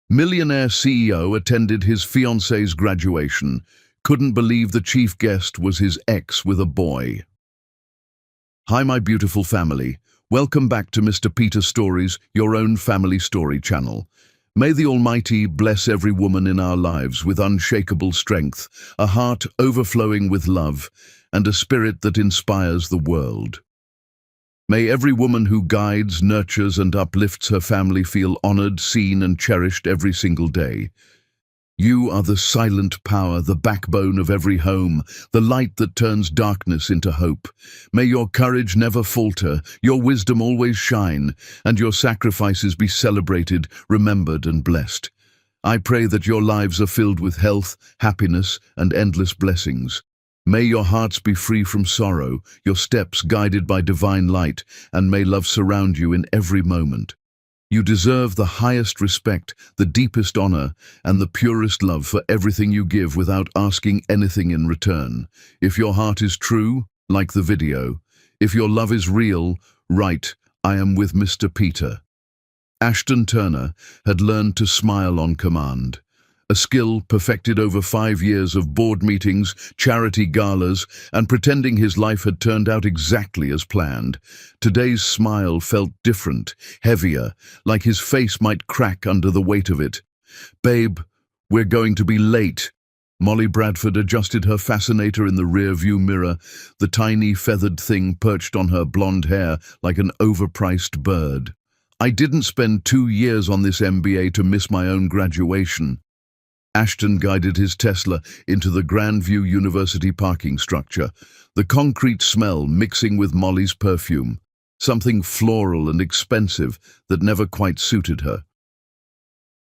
Millionaire CEO attended his fiancée's graduation, couldn't believe the chief guest was his ex with a boy. Hi, my beautiful family. Welcome back to Mr. Peter Stories, your own family story channel. May the Almighty bless every woman in our lives with unshakable strength, a heart overflowing with love, and a spirit that inspires the world. May every woman who guides, nurtures, and uplifts her family feel honored, seen, and cherished every single day. You are the silent power, the backbone of every home, the light that turns darkness into hope. May your courage never falter, your wisdom always shine, and your sacrifices be celebrated, remembered, and blessed. I pray that your lives are filled with health, happiness, and endless blessings. May your hearts be free from sorrow, your steps guided by divine light, and may love surround you in every moment. You deserve the highest respect, the deepest honor, and the purest love for everything you give without asking anything in return. If your heart is true, like the video. If your love is real, write, "I am with Mr. Peter." Ashton Turner had learned to smile on command. A skill perfected over 5 years of board meetings, charity galas, and pretending his life had turned out exactly as planned. Today's smile felt different, heavier, like his face might crack under the weight of it. "Babe, we're going to be late." Molly Bradford adjusted her fascinator in the rear-view mirror, the tiny feathered thing perched on her blonde hair like an overpriced bird. "I didn't spend 2 years on this MBA to miss my own graduation." Ashton guided his Tesla into the Grandview University parking structure, the concrete smell mixing with Molly's perfume, something floral and expensive that never quite suited her.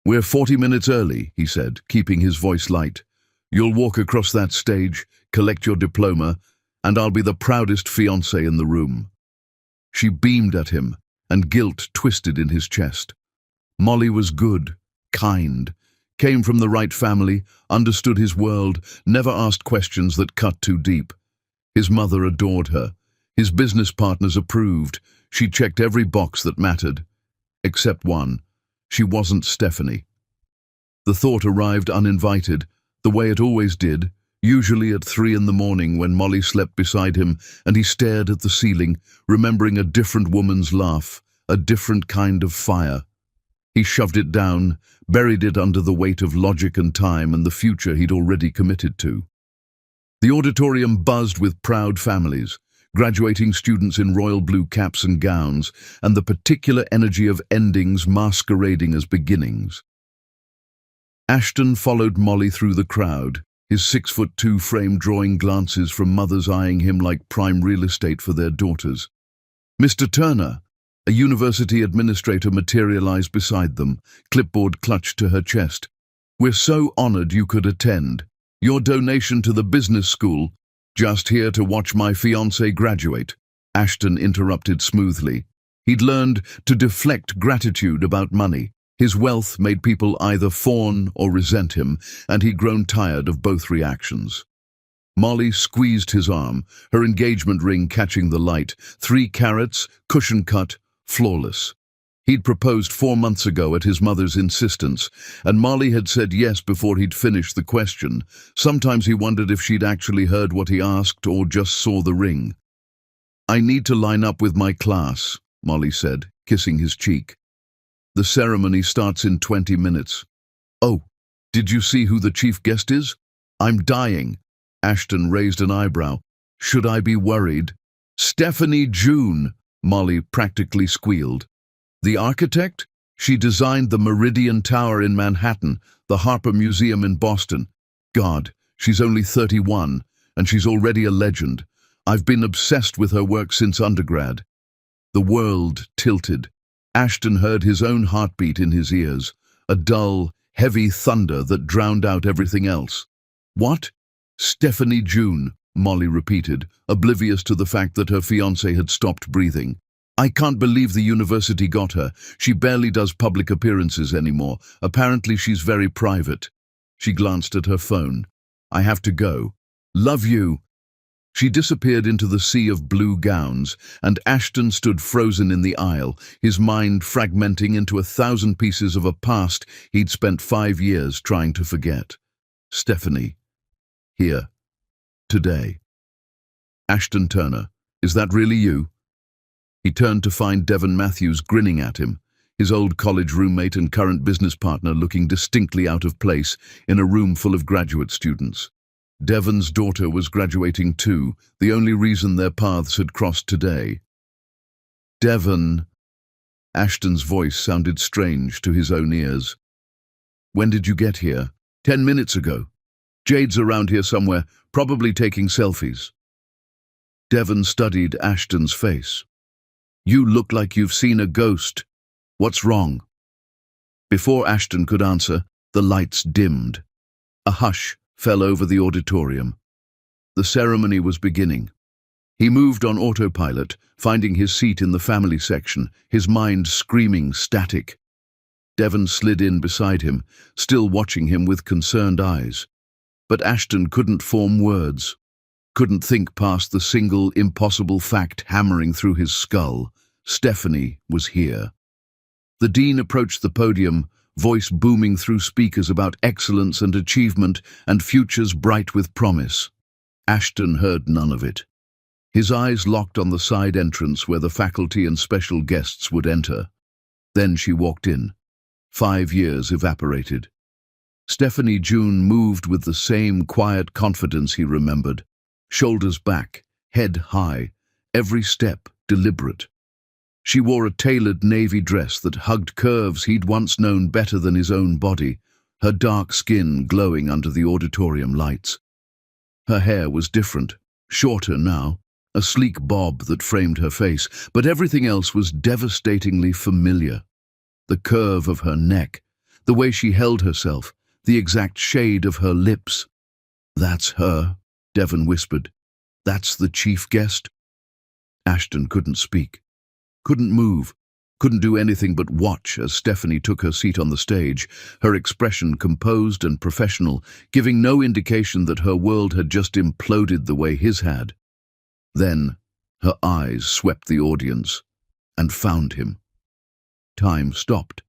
"We're 40 minutes early," he said, keeping his voice light. "You'll walk across that stage, collect your diploma, and I'll be the proudest fiancé in the room." She beamed at him, and guilt twisted in his chest. Molly was good, kind, came from the right family, understood his world, never asked questions that cut too deep. His mother adored her. His business partners approved. She checked every box that mattered. Except one. She wasn't Stephanie. The thought arrived uninvited, the way it always did, usually at 3 in the morning when Molly slept beside him and he stared at the ceiling, remembering a different woman's laugh, a different kind of fire. He shoved it down, buried it under the weight of logic and time and the future he'd already committed to. The auditorium buzzed with proud families, graduating students in royal blue caps and gowns, and the particular energy of endings masquerading as beginnings. Ashton followed Molly through the crowd, his 6'2" frame drawing glances from mothers eyeing him like prime real estate for their daughters. "Mr. Turner," a university administrator materialized beside them, clipboard clutched to her chest. "We're so honored you could attend. Your donation to the business school." "Just here to watch my fiancé graduate," Ashton interrupted smoothly. He'd learned to deflect gratitude about money. His wealth made people either fawn or resent him, and he'd grown tired of both reactions. Molly squeezed his arm, her engagement ring catching the light, 3 carats, cushion cut, flawless. He'd proposed 4 months ago at his mother's insistence, and Molly had said yes before he'd finished the question. Sometimes he wondered if she'd actually heard what he asked or just saw the ring. "I need to line up with my class," Molly said, kissing his cheek. "The ceremony starts in 20 minutes. "Oh, did you see who the chief guest is?" "I'm dying." Ashton raised an eyebrow. "Should I be worried?" "Stephanie June," Molly practically squealed. "The architect? She designed the Meridian Tower in Manhattan, the Harper Museum in Boston. God, she's only 31, and she's already a legend. I've been obsessed with her work since undergrad." The world tilted. Ashton heard his own heartbeat in his ears, a dull, heavy thunder that drowned out everything else. "What?" "Stephanie June," Molly repeated, oblivious to the fact that her fiancé had stopped breathing. "I can't believe the university got her. She barely does public appearances anymore. Apparently she's very private." She glanced at her phone. "I have to go. Love you." She disappeared into the sea of blue gowns, and Ashton stood frozen in the aisle, his mind fragmenting into 1,000 pieces of a past he'd spent 5 years trying to forget. Stephanie. Here. Today. Ashton Turner, is that really you? He turned to find Devon Matthews grinning at him, his old college roommate and current business partner looking distinctly out of place in a room full of graduate students. Devon's daughter was graduating too, the only reason their paths had crossed today. Devon. Ashton's voice sounded strange to his own ears. When did you get here? 10 minutes ago. Jade's around here somewhere, probably taking selfies. Devon studied Ashton's face. You look like you've seen a ghost. What's wrong? Before Ashton could answer, the lights dimmed. A hush fell over the auditorium. The ceremony was beginning. He moved on autopilot, finding his seat in the family section, his mind screaming static. Devon slid in beside him, still watching him with concerned eyes. But Ashton couldn't form words, couldn't think past the single impossible fact hammering through his skull. Stephanie was here. The dean approached the podium, voice booming through speakers about excellence and achievement and futures bright with promise. Ashton heard none of it. His eyes locked on the side entrance where the faculty and special guests would enter. Then she walked in. 5 years evaporated. Stephanie June moved with the same quiet confidence he remembered. Shoulders back, head high, every step deliberate. She wore a tailored navy dress that hugged curves he'd once known better than his own body, her dark skin glowing under the auditorium lights. Her hair was different, shorter now, a sleek bob that framed her face, but everything else was devastatingly familiar. The curve of her neck, the way she held herself, the exact shade of her lips. That's her, Devon whispered. That's the chief guest? Ashton couldn't speak. Couldn't move, couldn't do anything but watch as Stephanie took her seat on the stage, her expression composed and professional, giving no indication that her world had just imploded the way his had. Then, her eyes swept the audience and found him. Time stopped.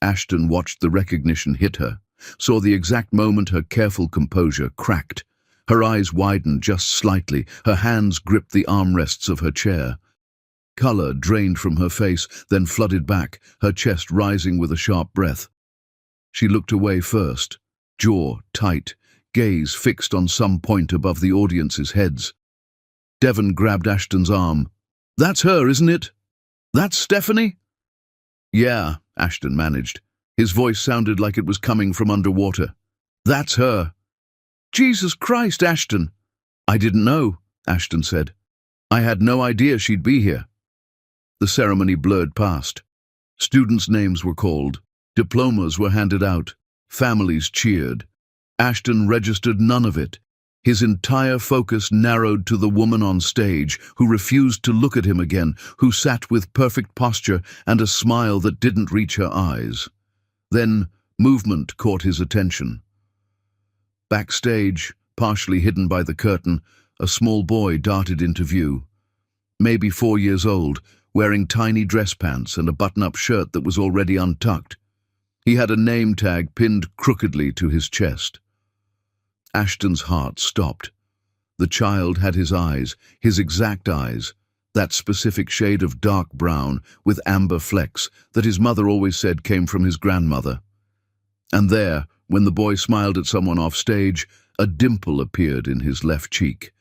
Ashton watched the recognition hit her, saw the exact moment her careful composure cracked. Her eyes widened just slightly, her hands gripped the armrests of her chair. Color drained from her face, then flooded back, her chest rising with a sharp breath. She looked away first, jaw tight, gaze fixed on some point above the audience's heads. Devon grabbed Ashton's arm. That's her, isn't it? That's Stephanie? Yeah, Ashton managed. His voice sounded like it was coming from underwater. That's her. Jesus Christ, Ashton! I didn't know, Ashton said. I had no idea she'd be here. The ceremony blurred past. Students' names were called. Diplomas were handed out. Families cheered. Ashton registered none of it. His entire focus narrowed to the woman on stage, who refused to look at him again, who sat with perfect posture and a smile that didn't reach her eyes. Then, movement caught his attention. Backstage, partially hidden by the curtain, a small boy darted into view. Maybe 4 years old, wearing tiny dress pants and a button-up shirt that was already untucked. He had a name tag pinned crookedly to his chest. Ashton's heart stopped. The child had his eyes, his exact eyes, that specific shade of dark brown with amber flecks that his mother always said came from his grandmother. And there, when the boy smiled at someone off stage, a dimple appeared in his left cheek.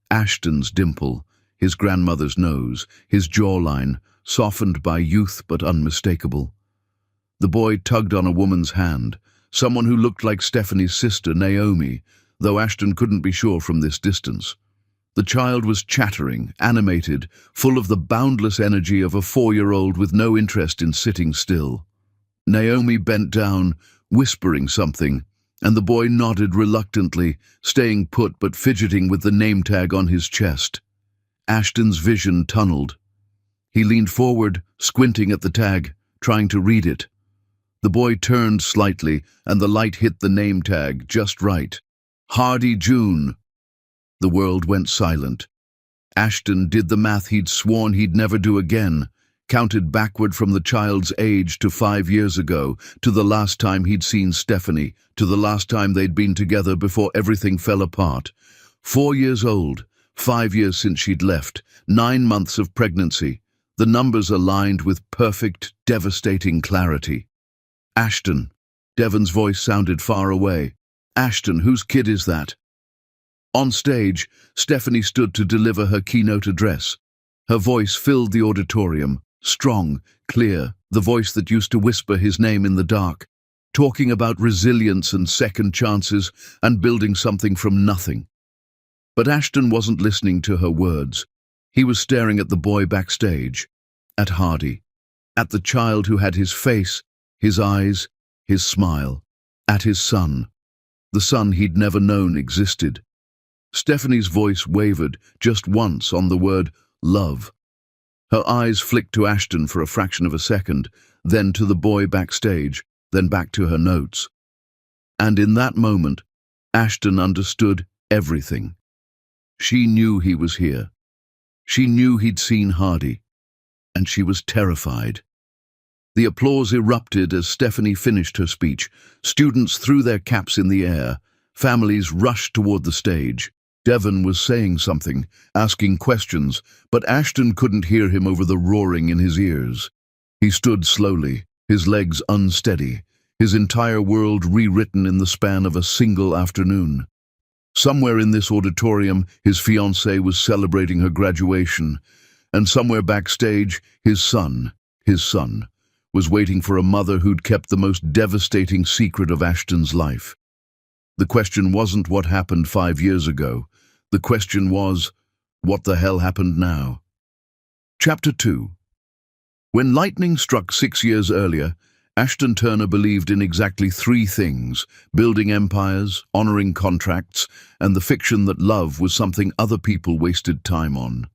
Ashton's dimple, his grandmother's nose, his jawline, softened by youth but unmistakable. The boy tugged on a woman's hand, someone who looked like Stephanie's sister, Naomi, though Ashton couldn't be sure from this distance. The child was chattering, animated, full of the boundless energy of a 4-year-old with no interest in sitting still. Naomi bent down, whispering something, and the boy nodded reluctantly, staying put but fidgeting with the name tag on his chest. Ashton's vision tunneled. He leaned forward, squinting at the tag, trying to read it. The boy turned slightly, and the light hit the name tag just right. Hardy June. The world went silent. Ashton did the math he'd sworn he'd never do again, counted backward from the child's age to 5 years ago, to the last time he'd seen Stephanie, to the last time they'd been together before everything fell apart. 4 years old, 5 years since she'd left, 9 months of pregnancy. The numbers aligned with perfect, devastating clarity. Ashton. Devon's voice sounded far away. Ashton, whose kid is that? On stage, Stephanie stood to deliver her keynote address. Her voice filled the auditorium, strong, clear, the voice that used to whisper his name in the dark, talking about resilience and second chances and building something from nothing. But Ashton wasn't listening to her words. He was staring at the boy backstage, at Hardy, at the child who had his face, his eyes, his smile, at his son, the son he'd never known existed. Stephanie's voice wavered just once on the word love. Her eyes flicked to Ashton for a fraction of a second, then to the boy backstage, then back to her notes. And in that moment, Ashton understood everything. She knew he was here. She knew he'd seen Hardy, and she was terrified. The applause erupted as Stephanie finished her speech. Students threw their caps in the air. Families rushed toward the stage. Devon was saying something, asking questions, but Ashton couldn't hear him over the roaring in his ears. He stood slowly, his legs unsteady, his entire world rewritten in the span of a single afternoon. Somewhere in this auditorium, his fiancée was celebrating her graduation, and somewhere backstage, his son, was waiting for a mother who'd kept the most devastating secret of Ashton's life. The question wasn't what happened 5 years ago. The question was, what the hell happened now? Chapter 2. When lightning struck 6 years earlier, Ashton Turner believed in exactly 3 things: building empires, honoring contracts, and the fiction that love was something other people wasted time on.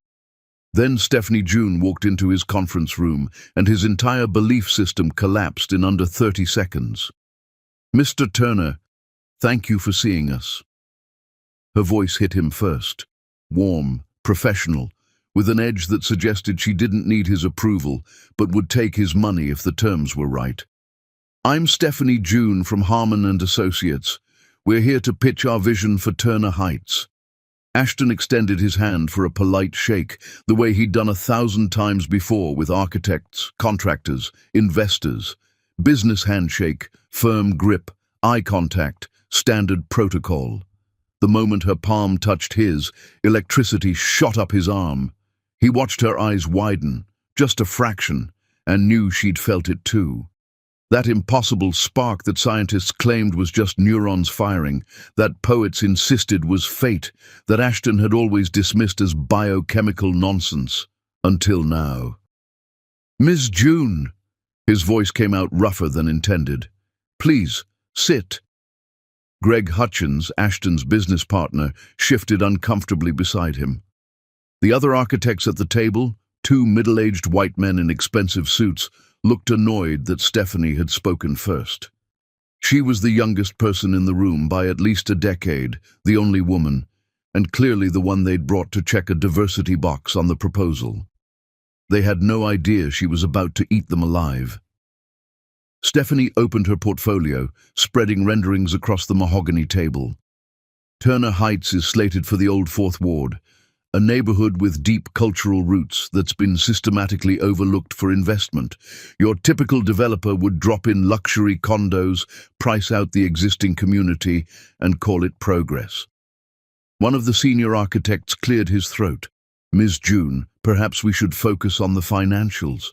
Then Stephanie June walked into his conference room, and his entire belief system collapsed in under 30 seconds. "Mr. Turner, thank you for seeing us." Her voice hit him first, warm, professional, with an edge that suggested she didn't need his approval, but would take his money if the terms were right. "I'm Stephanie June from Harmon & Associates. We're here to pitch our vision for Turner Heights." Ashton extended his hand for a polite shake, the way he'd done 1,000 times before with architects, contractors, investors. Business handshake, firm grip, eye contact, standard protocol. The moment her palm touched his, electricity shot up his arm. He watched her eyes widen, just a fraction, and knew she'd felt it too. That impossible spark that scientists claimed was just neurons firing, that poets insisted was fate, that Ashton had always dismissed as biochemical nonsense. Until now. "Ms. June," his voice came out rougher than intended. "Please, sit." Greg Hutchins, Ashton's business partner, shifted uncomfortably beside him. The other architects at the table, 2 middle-aged white men in expensive suits, looked annoyed that Stephanie had spoken first. She was the youngest person in the room by at least a decade, the only woman, and clearly the one they'd brought to check a diversity box on the proposal. They had no idea she was about to eat them alive. Stephanie opened her portfolio, spreading renderings across the mahogany table. Turner Heights is slated for the old Fourth Ward, a neighborhood with deep cultural roots that's been systematically overlooked for investment. Your typical developer would drop in luxury condos, price out the existing community, and call it progress. One of the senior architects cleared his throat. "Ms. June, perhaps we should focus on the financials."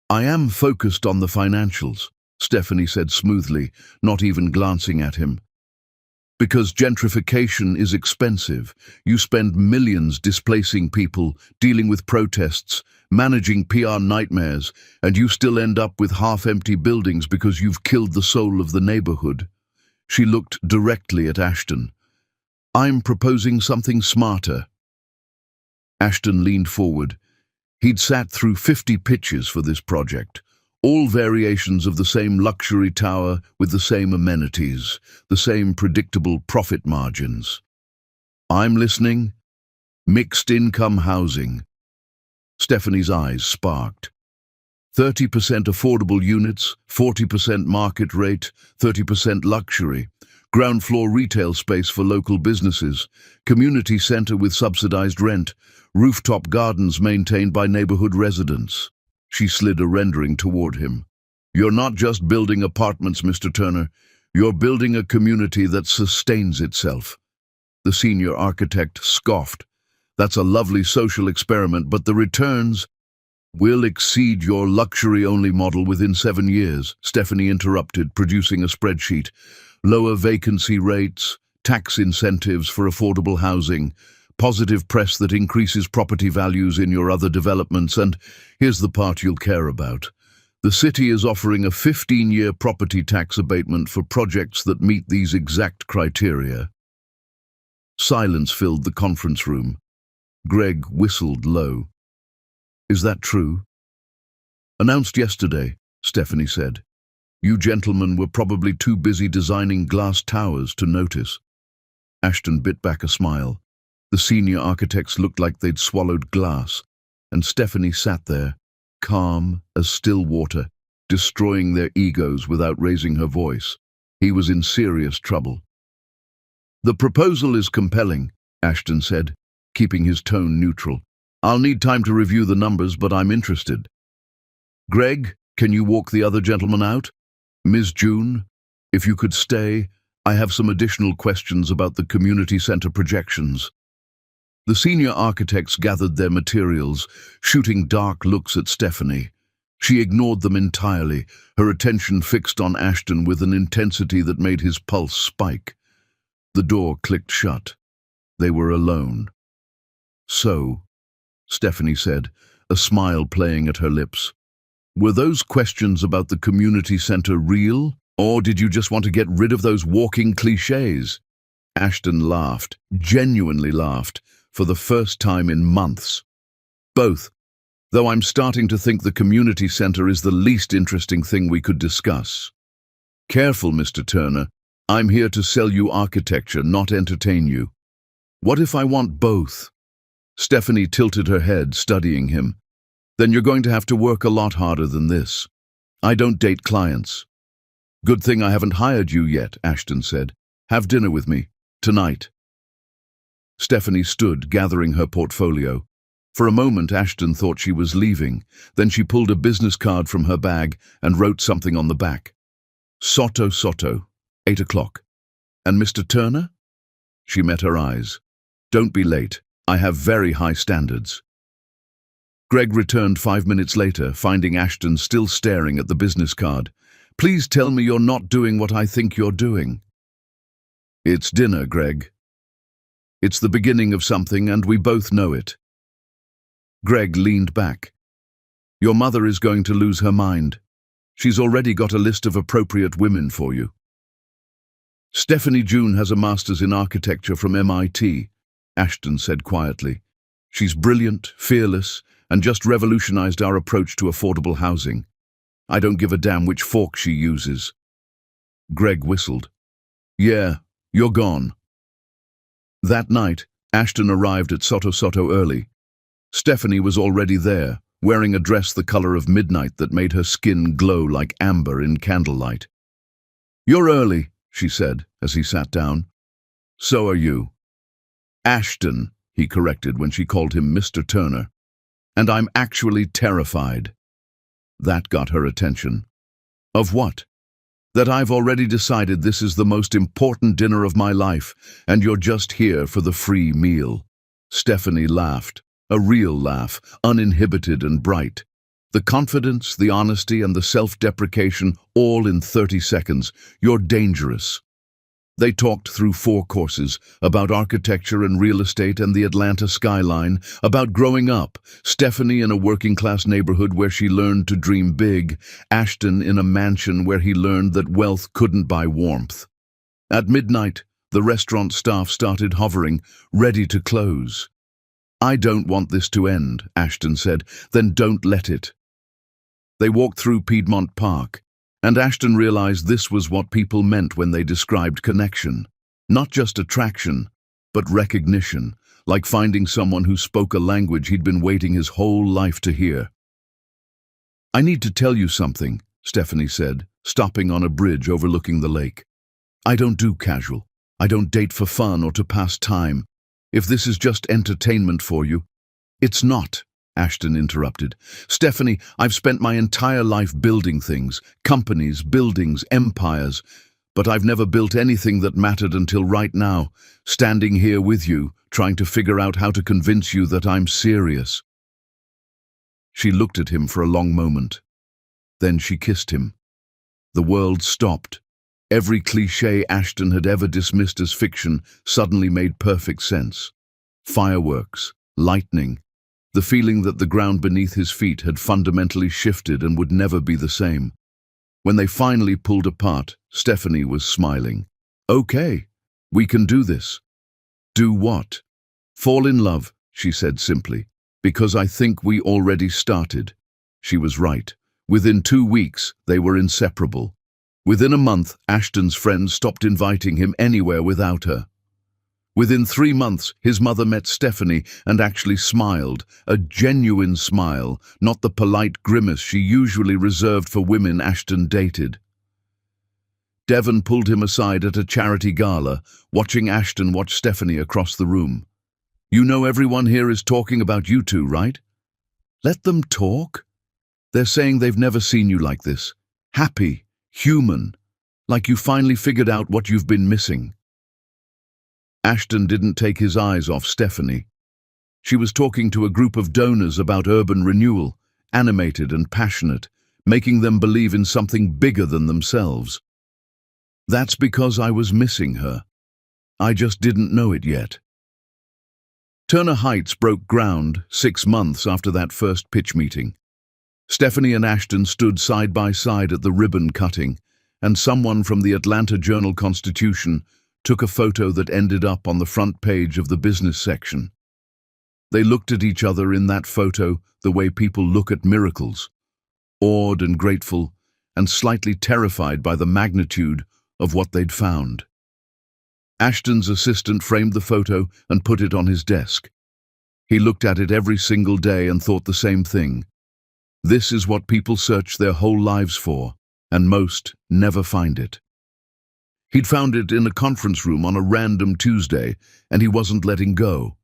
"I am focused on the financials," Stephanie said smoothly, not even glancing at him. "Because gentrification is expensive. You spend millions displacing people, dealing with protests, managing PR nightmares, and you still end up with half-empty buildings because you've killed the soul of the neighborhood." She looked directly at Ashton. "I'm proposing something smarter." Ashton leaned forward. He'd sat through 50 pitches for this project, all variations of the same luxury tower with the same amenities, the same predictable profit margins. I'm listening. Mixed income housing. Stephanie's eyes sparked. 30% affordable units, 40% market rate, 30% luxury. Ground floor retail space for local businesses. Community center with subsidized rent. Rooftop gardens maintained by neighborhood residents. She slid a rendering toward him. You're not just building apartments, Mr. Turner. You're building a community that sustains itself. The senior architect scoffed. That's a lovely social experiment, but the returns will exceed your luxury-only model within 7 years, Stephanie interrupted, producing a spreadsheet. Lower vacancy rates, tax incentives for affordable housing, positive press that increases property values in your other developments, and here's the part you'll care about. The city is offering a 15-year property tax abatement for projects that meet these exact criteria. Silence filled the conference room. Greg whistled low. Is that true? Announced yesterday, Stephanie said. You gentlemen were probably too busy designing glass towers to notice. Ashton bit back a smile. The senior architects looked like they'd swallowed glass, and Stephanie sat there, calm as still water, destroying their egos without raising her voice. He was in serious trouble. The proposal is compelling, Ashton said, keeping his tone neutral. I'll need time to review the numbers, but I'm interested. Greg, can you walk the other gentleman out? Ms. June, if you could stay, I have some additional questions about the community center projections. The senior architects gathered their materials, shooting dark looks at Stephanie. She ignored them entirely, her attention fixed on Ashton with an intensity that made his pulse spike. The door clicked shut. They were alone. So, Stephanie said, a smile playing at her lips. Were those questions about the community center real, or did you just want to get rid of those walking cliches? Ashton laughed, genuinely laughed, for the first time in months. Both, though I'm starting to think the community center is the least interesting thing we could discuss. Careful, Mr. Turner. I'm here to sell you architecture, not entertain you. What if I want both? Stephanie tilted her head, studying him. Then you're going to have to work a lot harder than this. I don't date clients. Good thing I haven't hired you yet, Ashton said. Have dinner with me, tonight. Stephanie stood, gathering her portfolio. For a moment, Ashton thought she was leaving. Then she pulled a business card from her bag and wrote something on the back. Soto Soto, 8 o'clock. And Mr. Turner? She met her eyes. Don't be late. I have very high standards. Greg returned 5 minutes later, finding Ashton still staring at the business card. Please tell me you're not doing what I think you're doing. It's dinner, Greg. It's the beginning of something, and we both know it. Greg leaned back. Your mother is going to lose her mind. She's already got a list of appropriate women for you. Stephanie June has a master's in architecture from MIT, Ashton said quietly. She's brilliant, fearless, and just revolutionized our approach to affordable housing. I don't give a damn which fork she uses. Greg whistled. Yeah, you're gone. That night, Ashton arrived at Soto Soto early. Stephanie was already there, wearing a dress the color of midnight that made her skin glow like amber in candlelight. You're early, she said, as he sat down. So are you. Ashton, he corrected when she called him Mr. Turner. And I'm actually terrified. That got her attention. Of what? That I've already decided this is the most important dinner of my life, and you're just here for the free meal. Stephanie laughed, a real laugh, uninhibited and bright. The confidence, the honesty, and the self-deprecation, all in 30 seconds. You're dangerous. They talked through 4 courses, about architecture and real estate and the Atlanta skyline, about growing up, Stephanie in a working-class neighborhood where she learned to dream big, Ashton in a mansion where he learned that wealth couldn't buy warmth. At midnight, the restaurant staff started hovering, ready to close. I don't want this to end, Ashton said. Then don't let it. They walked through Piedmont Park, and Ashton realized this was what people meant when they described connection. Not just attraction, but recognition, like finding someone who spoke a language he'd been waiting his whole life to hear. "I need to tell you something," Stephanie said, stopping on a bridge overlooking the lake. "I don't do casual. I don't date for fun or to pass time. If this is just entertainment for you—" "It's not," Ashton interrupted. "Stephanie, I've spent my entire life building things, companies, buildings, empires, but I've never built anything that mattered until right now, standing here with you, trying to figure out how to convince you that I'm serious." She looked at him for a long moment. Then she kissed him. The world stopped. Every cliché Ashton had ever dismissed as fiction suddenly made perfect sense. Fireworks, lightning, the feeling that the ground beneath his feet had fundamentally shifted and would never be the same. When they finally pulled apart, Stephanie was smiling. "Okay, we can do this." "Do what?" "Fall in love," she said simply. "Because I think we already started." She was right. Within 2 weeks, they were inseparable. Within a month, Ashton's friends stopped inviting him anywhere without her. Within 3 months, his mother met Stephanie and actually smiled, a genuine smile, not the polite grimace she usually reserved for women Ashton dated. Devon pulled him aside at a charity gala, watching Ashton watch Stephanie across the room. "You know everyone here is talking about you two, right? Let them talk. They're saying they've never seen you like this. Happy, human, like you finally figured out what you've been missing." Ashton didn't take his eyes off Stephanie. She was talking to a group of donors about urban renewal, animated and passionate, making them believe in something bigger than themselves. "That's because I was missing her. I just didn't know it yet." Turner Heights broke ground 6 months after that first pitch meeting. Stephanie and Ashton stood side by side at the ribbon cutting, and someone from the Atlanta Journal-Constitution took a photo that ended up on the front page of the business section. They looked at each other in that photo the way people look at miracles, awed and grateful, and slightly terrified by the magnitude of what they'd found. Ashton's assistant framed the photo and put it on his desk. He looked at it every single day and thought the same thing. This is what people search their whole lives for, and most never find it. He'd found it in a conference room on a random Tuesday, and he wasn't letting go.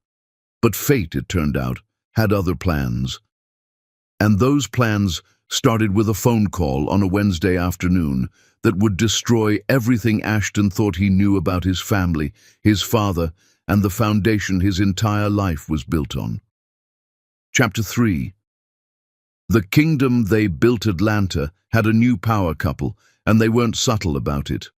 But fate, it turned out, had other plans. And those plans started with a phone call on a Wednesday afternoon that would destroy everything Ashton thought he knew about his family, his father, and the foundation his entire life was built on. Chapter 3. The kingdom they built, Atlanta, had a new power couple, and they weren't subtle about it.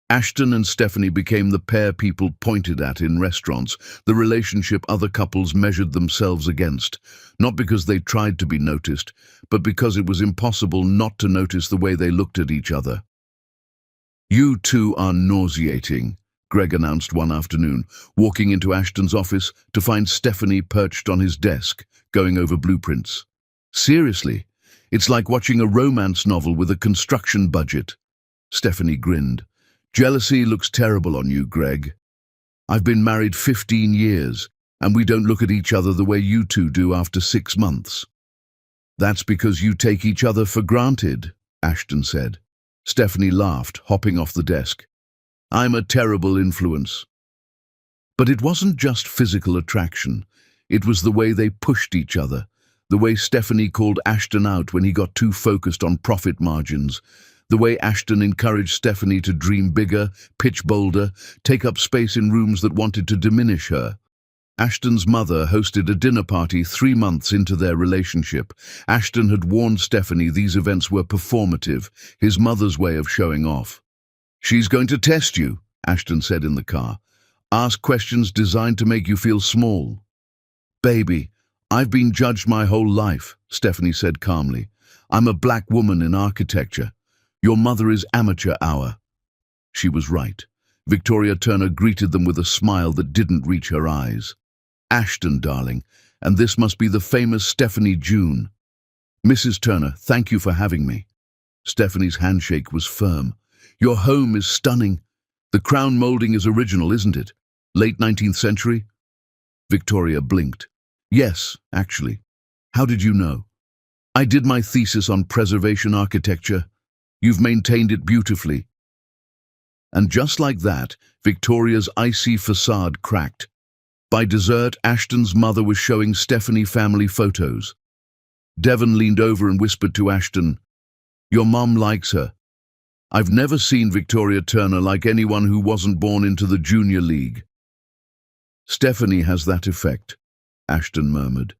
Ashton and Stephanie became the pair people pointed at in restaurants, the relationship other couples measured themselves against, not because they tried to be noticed, but because it was impossible not to notice the way they looked at each other. "You two are nauseating," Greg announced one afternoon, walking into Ashton's office to find Stephanie perched on his desk, going over blueprints. "Seriously, it's like watching a romance novel with a construction budget." Stephanie grinned. "Jealousy looks terrible on you, Greg. I've been married 15 years, and we don't look at each other the way you two do after 6 months." "That's because you take each other for granted," Ashton said. Stephanie laughed, hopping off the desk. "I'm a terrible influence." But it wasn't just physical attraction. It was the way they pushed each other, the way Stephanie called Ashton out when he got too focused on profit margins, the way Ashton encouraged Stephanie to dream bigger, pitch bolder, take up space in rooms that wanted to diminish her. Ashton's mother hosted a dinner party 3 months into their relationship. Ashton had warned Stephanie these events were performative, his mother's way of showing off. "She's going to test you," Ashton said in the car. "Ask questions designed to make you feel small." "Baby, I've been judged my whole life," Stephanie said calmly. "I'm a black woman in architecture. Your mother is amateur hour." She was right. Victoria Turner greeted them with a smile that didn't reach her eyes. "Ashton, darling, and this must be the famous Stephanie June." "Mrs. Turner, thank you for having me." Stephanie's handshake was firm. "Your home is stunning. The crown molding is original, isn't it? Late 19th century? Victoria blinked. Yes, actually. How did you know? I did my thesis on preservation architecture. You've maintained it beautifully. And just like that, Victoria's icy facade cracked. By dessert, Ashton's mother was showing Stephanie family photos. Devon leaned over and whispered to Ashton, "Your mom likes her." "I've never seen Victoria Turner like anyone who wasn't born into the junior league." "Stephanie has that effect," Ashton murmured.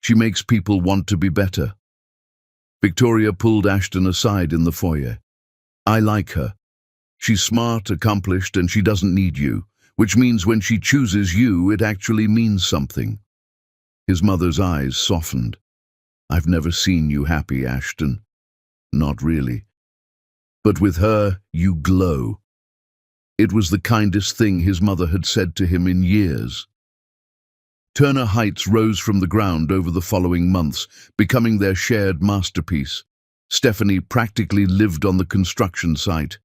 "She makes people want to be better." Victoria pulled Ashton aside in the foyer. "I like her. She's smart, accomplished, and she doesn't need you, which means when she chooses you, it actually means something." His mother's eyes softened. "I've never seen you happy, Ashton." "Not really. But with her, you glow." It was the kindest thing his mother had said to him in years. Turner Heights rose from the ground over the following months, becoming their shared masterpiece. Stephanie practically lived on the construction site.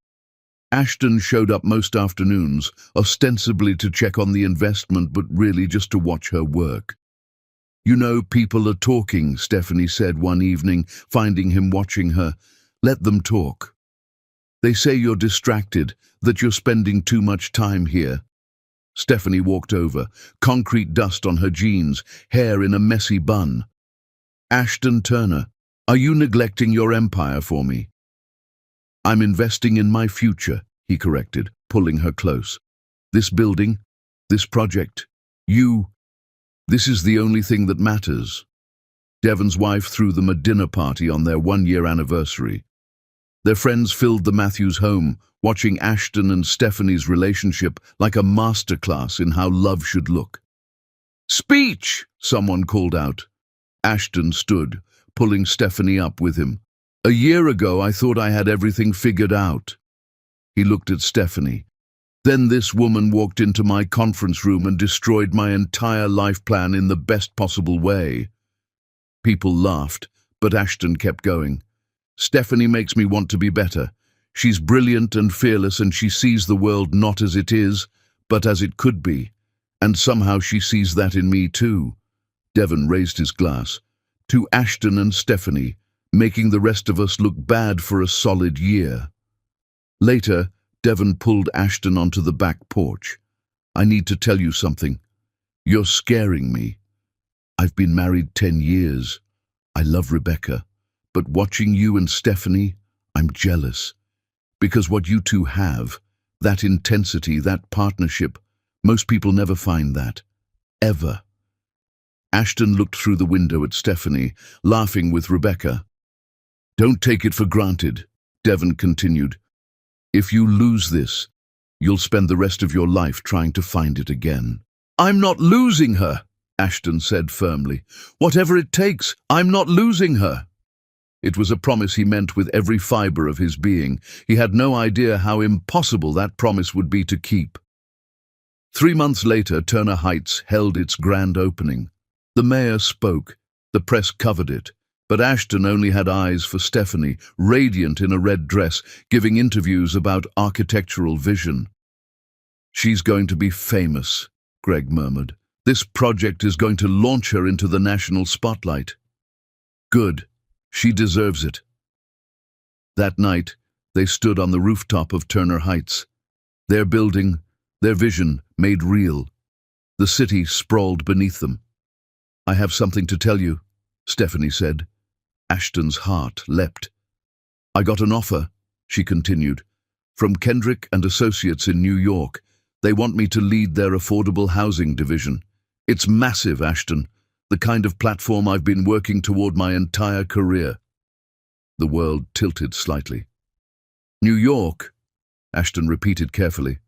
Ashton showed up most afternoons, ostensibly to check on the investment, but really just to watch her work. "You know, people are talking," Stephanie said one evening, finding him watching her. "Let them talk. They say you're distracted, that you're spending too much time here." Stephanie walked over, concrete dust on her jeans, hair in a messy bun. "Ashton Turner, are you neglecting your empire for me?" "I'm investing in my future," he corrected, pulling her close. "This building, this project, this is the only thing that matters." Devon's wife threw them a dinner party on their one-year anniversary. Their friends filled the Matthews home, watching Ashton and Stephanie's relationship like a masterclass in how love should look. "Speech!" someone called out. Ashton stood, pulling Stephanie up with him. "A year ago, I thought I had everything figured out." He looked at Stephanie. "Then this woman walked into my conference room and destroyed my entire life plan in the best possible way." People laughed, but Ashton kept going. "Stephanie makes me want to be better. She's brilliant and fearless, and she sees the world not as it is, but as it could be. And somehow she sees that in me too." Devon raised his glass. "To Ashton and Stephanie, making the rest of us look bad for a solid year." Later, Devon pulled Ashton onto the back porch. "I need to tell you something. You're scaring me. I've been married 10 years. I love Rebecca. But watching you and Stephanie, I'm jealous. Because what you two have, that intensity, that partnership, most people never find that. Ever." Ashton looked through the window at Stephanie, laughing with Rebecca. "Don't take it for granted," Devon continued. "If you lose this, you'll spend the rest of your life trying to find it again." "I'm not losing her," Ashton said firmly. "Whatever it takes, I'm not losing her." It was a promise he meant with every fiber of his being. He had no idea how impossible that promise would be to keep. 3 months later, Turner Heights held its grand opening. The mayor spoke. The press covered it. But Ashton only had eyes for Stephanie, radiant in a red dress, giving interviews about architectural vision. "She's going to be famous," Greg murmured. "This project is going to launch her into the national spotlight." "Good. She deserves it." That night, they stood on the rooftop of Turner Heights. Their building, their vision, made real. The city sprawled beneath them. "I have something to tell you," Stephanie said. Ashton's heart leapt. "I got an offer," she continued, "from Kendrick and Associates in New York. They want me to lead their affordable housing division. It's massive, Ashton. The kind of platform I've been working toward my entire career." The world tilted slightly. "New York," Ashton repeated carefully.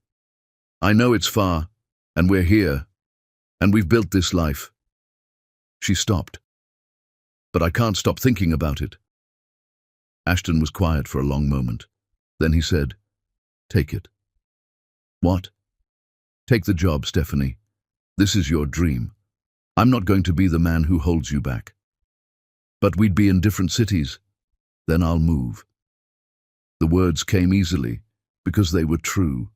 "I know it's far, and we're here, and we've built this life." She stopped. "But I can't stop thinking about it." Ashton was quiet for a long moment. Then he said, "Take it." "What?" "Take the job, Stephanie. This is your dream. I'm not going to be the man who holds you back. But we'd be in different cities. Then I'll move." The words came easily, because they were true.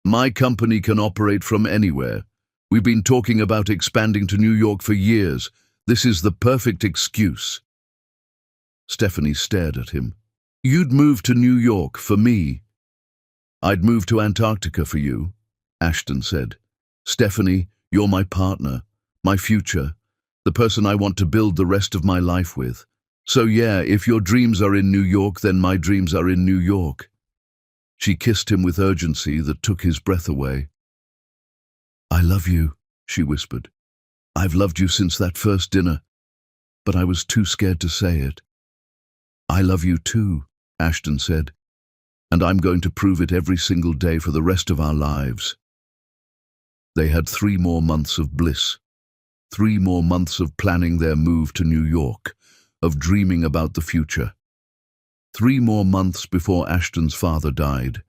My company can operate from anywhere. We've been talking about expanding to New York for years. This is the perfect excuse. Stephanie stared at him. You'd move to New York for me. I'd move to Antarctica for you, Ashton said. Stephanie, you're my partner, my future, the person I want to build the rest of my life with. So yeah, if your dreams are in New York, then my dreams are in New York. She kissed him with urgency that took his breath away. I love you, she whispered. I've loved you since that first dinner, but I was too scared to say it. I love you too, Ashton said, and I'm going to prove it every single day for the rest of our lives. They had 3 more months of bliss, 3 more months of planning their move to New York, of dreaming about the future. 3 more months before Ashton's father died,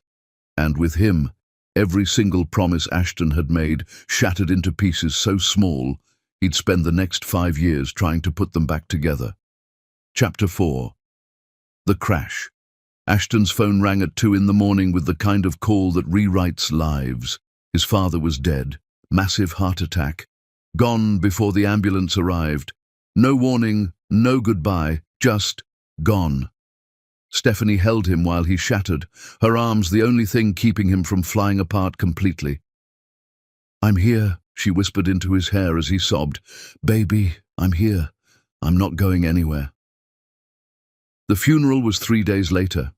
and with him, every single promise Ashton had made shattered into pieces so small, he'd spend the next 5 years trying to put them back together. Chapter 4. The Crash. Ashton's phone rang at 2 in the morning with the kind of call that rewrites lives. His father was dead, massive heart attack, gone before the ambulance arrived. No warning, no goodbye, just gone. Stephanie held him while he shattered, her arms the only thing keeping him from flying apart completely. I'm here, she whispered into his hair as he sobbed. Baby, I'm here. I'm not going anywhere. The funeral was 3 days later.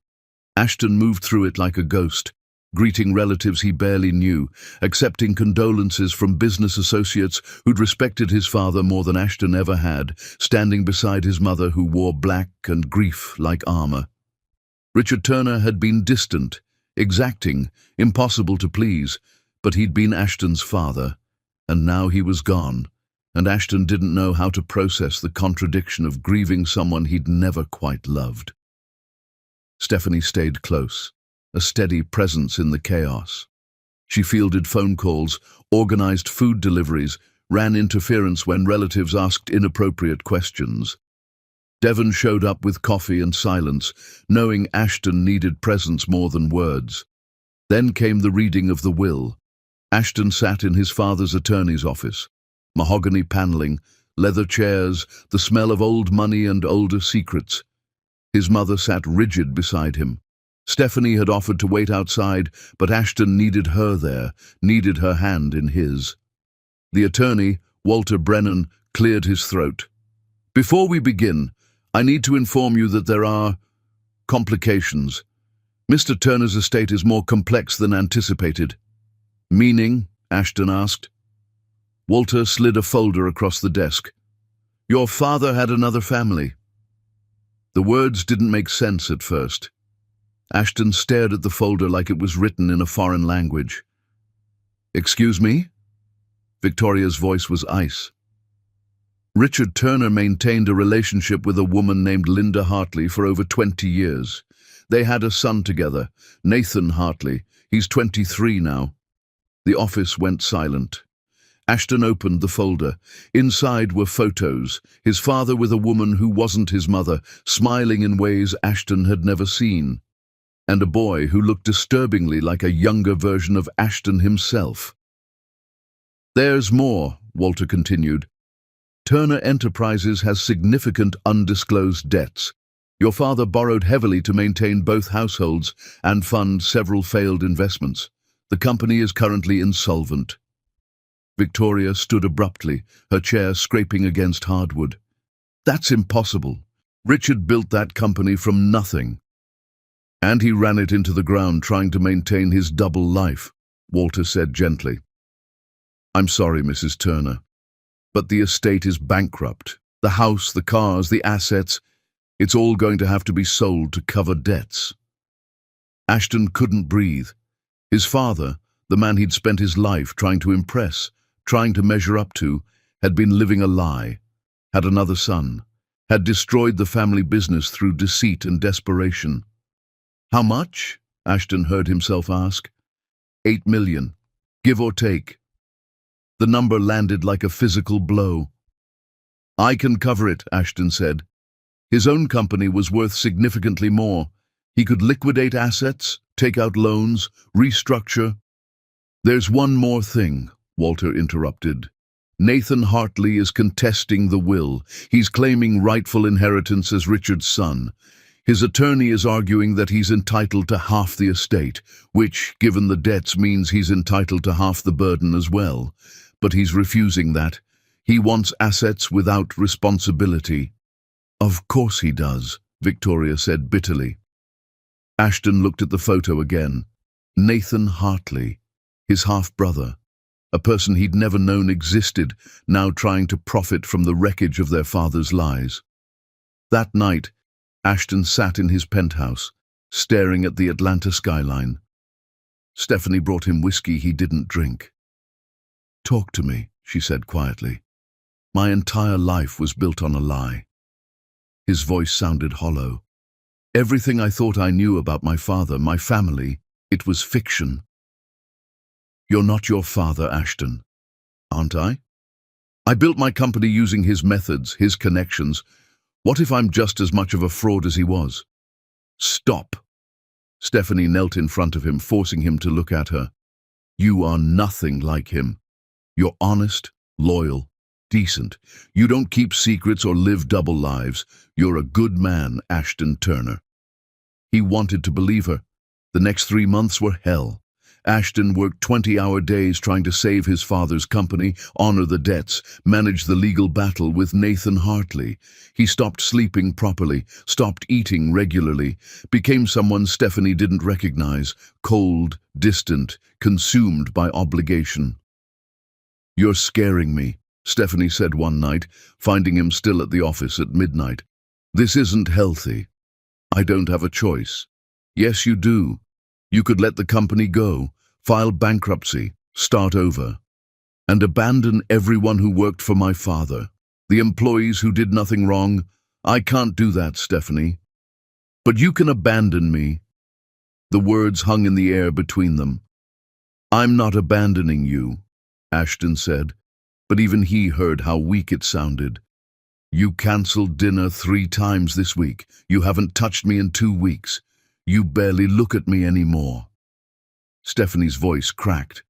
Ashton moved through it like a ghost, greeting relatives he barely knew, accepting condolences from business associates who'd respected his father more than Ashton ever had, standing beside his mother who wore black and grief like armor. Richard Turner had been distant, exacting, impossible to please, but he'd been Ashton's father, and now he was gone, and Ashton didn't know how to process the contradiction of grieving someone he'd never quite loved. Stephanie stayed close, a steady presence in the chaos. She fielded phone calls, organized food deliveries, ran interference when relatives asked inappropriate questions. Devon showed up with coffee and silence, knowing Ashton needed presence more than words. Then came the reading of the will. Ashton sat in his father's attorney's office. Mahogany paneling, leather chairs, the smell of old money and older secrets. His mother sat rigid beside him. Stephanie had offered to wait outside, but Ashton needed her there, needed her hand in his. The attorney, Walter Brennan, cleared his throat. Before we begin, I need to inform you that there are complications. Mr. Turner's estate is more complex than anticipated. Meaning? Ashton asked. Walter slid a folder across the desk. Your father had another family. The words didn't make sense at first. Ashton stared at the folder like it was written in a foreign language. Excuse me? Victoria's voice was ice. Richard Turner maintained a relationship with a woman named Linda Hartley for over 20 years. They had a son together, Nathan Hartley. He's 23 now. The office went silent. Ashton opened the folder. Inside were photos, his father with a woman who wasn't his mother, smiling in ways Ashton had never seen, and a boy who looked disturbingly like a younger version of Ashton himself. There's more, Walter continued. Turner Enterprises has significant undisclosed debts. Your father borrowed heavily to maintain both households and fund several failed investments. The company is currently insolvent. Victoria stood abruptly, her chair scraping against hardwood. That's impossible. Richard built that company from nothing. And he ran it into the ground trying to maintain his double life, Walter said gently. I'm sorry, Mrs. Turner, but the estate is bankrupt. The house, the cars, the assets, it's all going to have to be sold to cover debts. Ashton couldn't breathe. His father, the man he'd spent his life trying to impress, trying to measure up to, had been living a lie, had another son, had destroyed the family business through deceit and desperation. How much? Ashton heard himself ask. 8 million, give or take. The number landed like a physical blow. I can cover it, Ashton said. His own company was worth significantly more. He could liquidate assets, take out loans, restructure. There's one more thing, Walter interrupted. Nathan Hartley is contesting the will. He's claiming rightful inheritance as Richard's son. His attorney is arguing that he's entitled to half the estate, which, given the debts, means he's entitled to half the burden as well. But he's refusing that. He wants assets without responsibility. Of course he does, Victoria said bitterly. Ashton looked at the photo again. Nathan Hartley, his half-brother, a person he'd never known existed, now trying to profit from the wreckage of their father's lies. That night, Ashton sat in his penthouse, staring at the Atlanta skyline. Stephanie brought him whiskey he didn't drink. "Talk to me," she said quietly. "My entire life was built on a lie." His voice sounded hollow. "Everything I thought I knew about my father, my family, it was fiction." "You're not your father, Ashton." "Aren't I? I built my company using his methods, his connections. What if I'm just as much of a fraud as he was?" "Stop." Stephanie knelt in front of him, forcing him to look at her. "You are nothing like him. You're honest, loyal, decent. You don't keep secrets or live double lives. You're a good man, Ashton Turner." He wanted to believe her. The next 3 months were hell. Ashton worked 20-hour days trying to save his father's company, honor the debts, manage the legal battle with Nathan Hartley. He stopped sleeping properly, stopped eating regularly, became someone Stephanie didn't recognize, cold, distant, consumed by obligation. "You're scaring me," Stephanie said one night, finding him still at the office at midnight. "This isn't healthy. I don't have a choice." "Yes, you do. You could let the company go, file bankruptcy, start over, and abandon everyone who worked for my father, the employees who did nothing wrong. I can't do that, Stephanie. But you can abandon me." The words hung in the air between them. "I'm not abandoning you," Ashton said, but even he heard how weak it sounded. "You cancelled dinner 3 times this week. You haven't touched me in 2 weeks. You barely look at me anymore." Stephanie's voice cracked.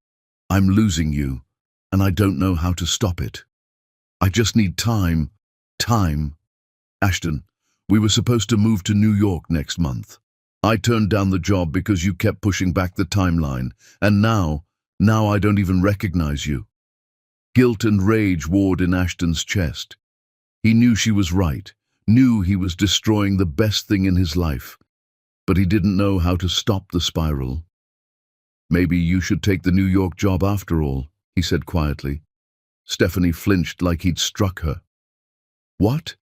"I'm losing you, and I don't know how to stop it. I just need time. Time. Ashton, we were supposed to move to New York next month. I turned down the job because you kept pushing back the timeline, and now I don't even recognize you." Guilt and rage warred in Ashton's chest. He knew she was right, knew he was destroying the best thing in his life. But he didn't know how to stop the spiral. "Maybe you should take the New York job after all," he said quietly. Stephanie flinched like he'd struck her. "What?"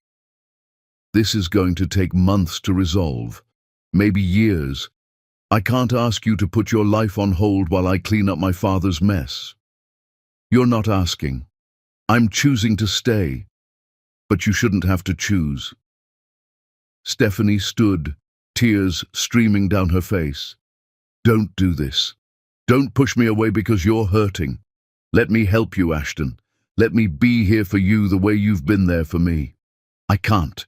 "This is going to take months to resolve, maybe years. I can't ask you to put your life on hold while I clean up my father's mess." "You're not asking. I'm choosing to stay. But you shouldn't have to choose." Stephanie stood, tears streaming down her face. "Don't do this. Don't push me away because you're hurting. Let me help you, Ashton. Let me be here for you the way you've been there for me." "I can't."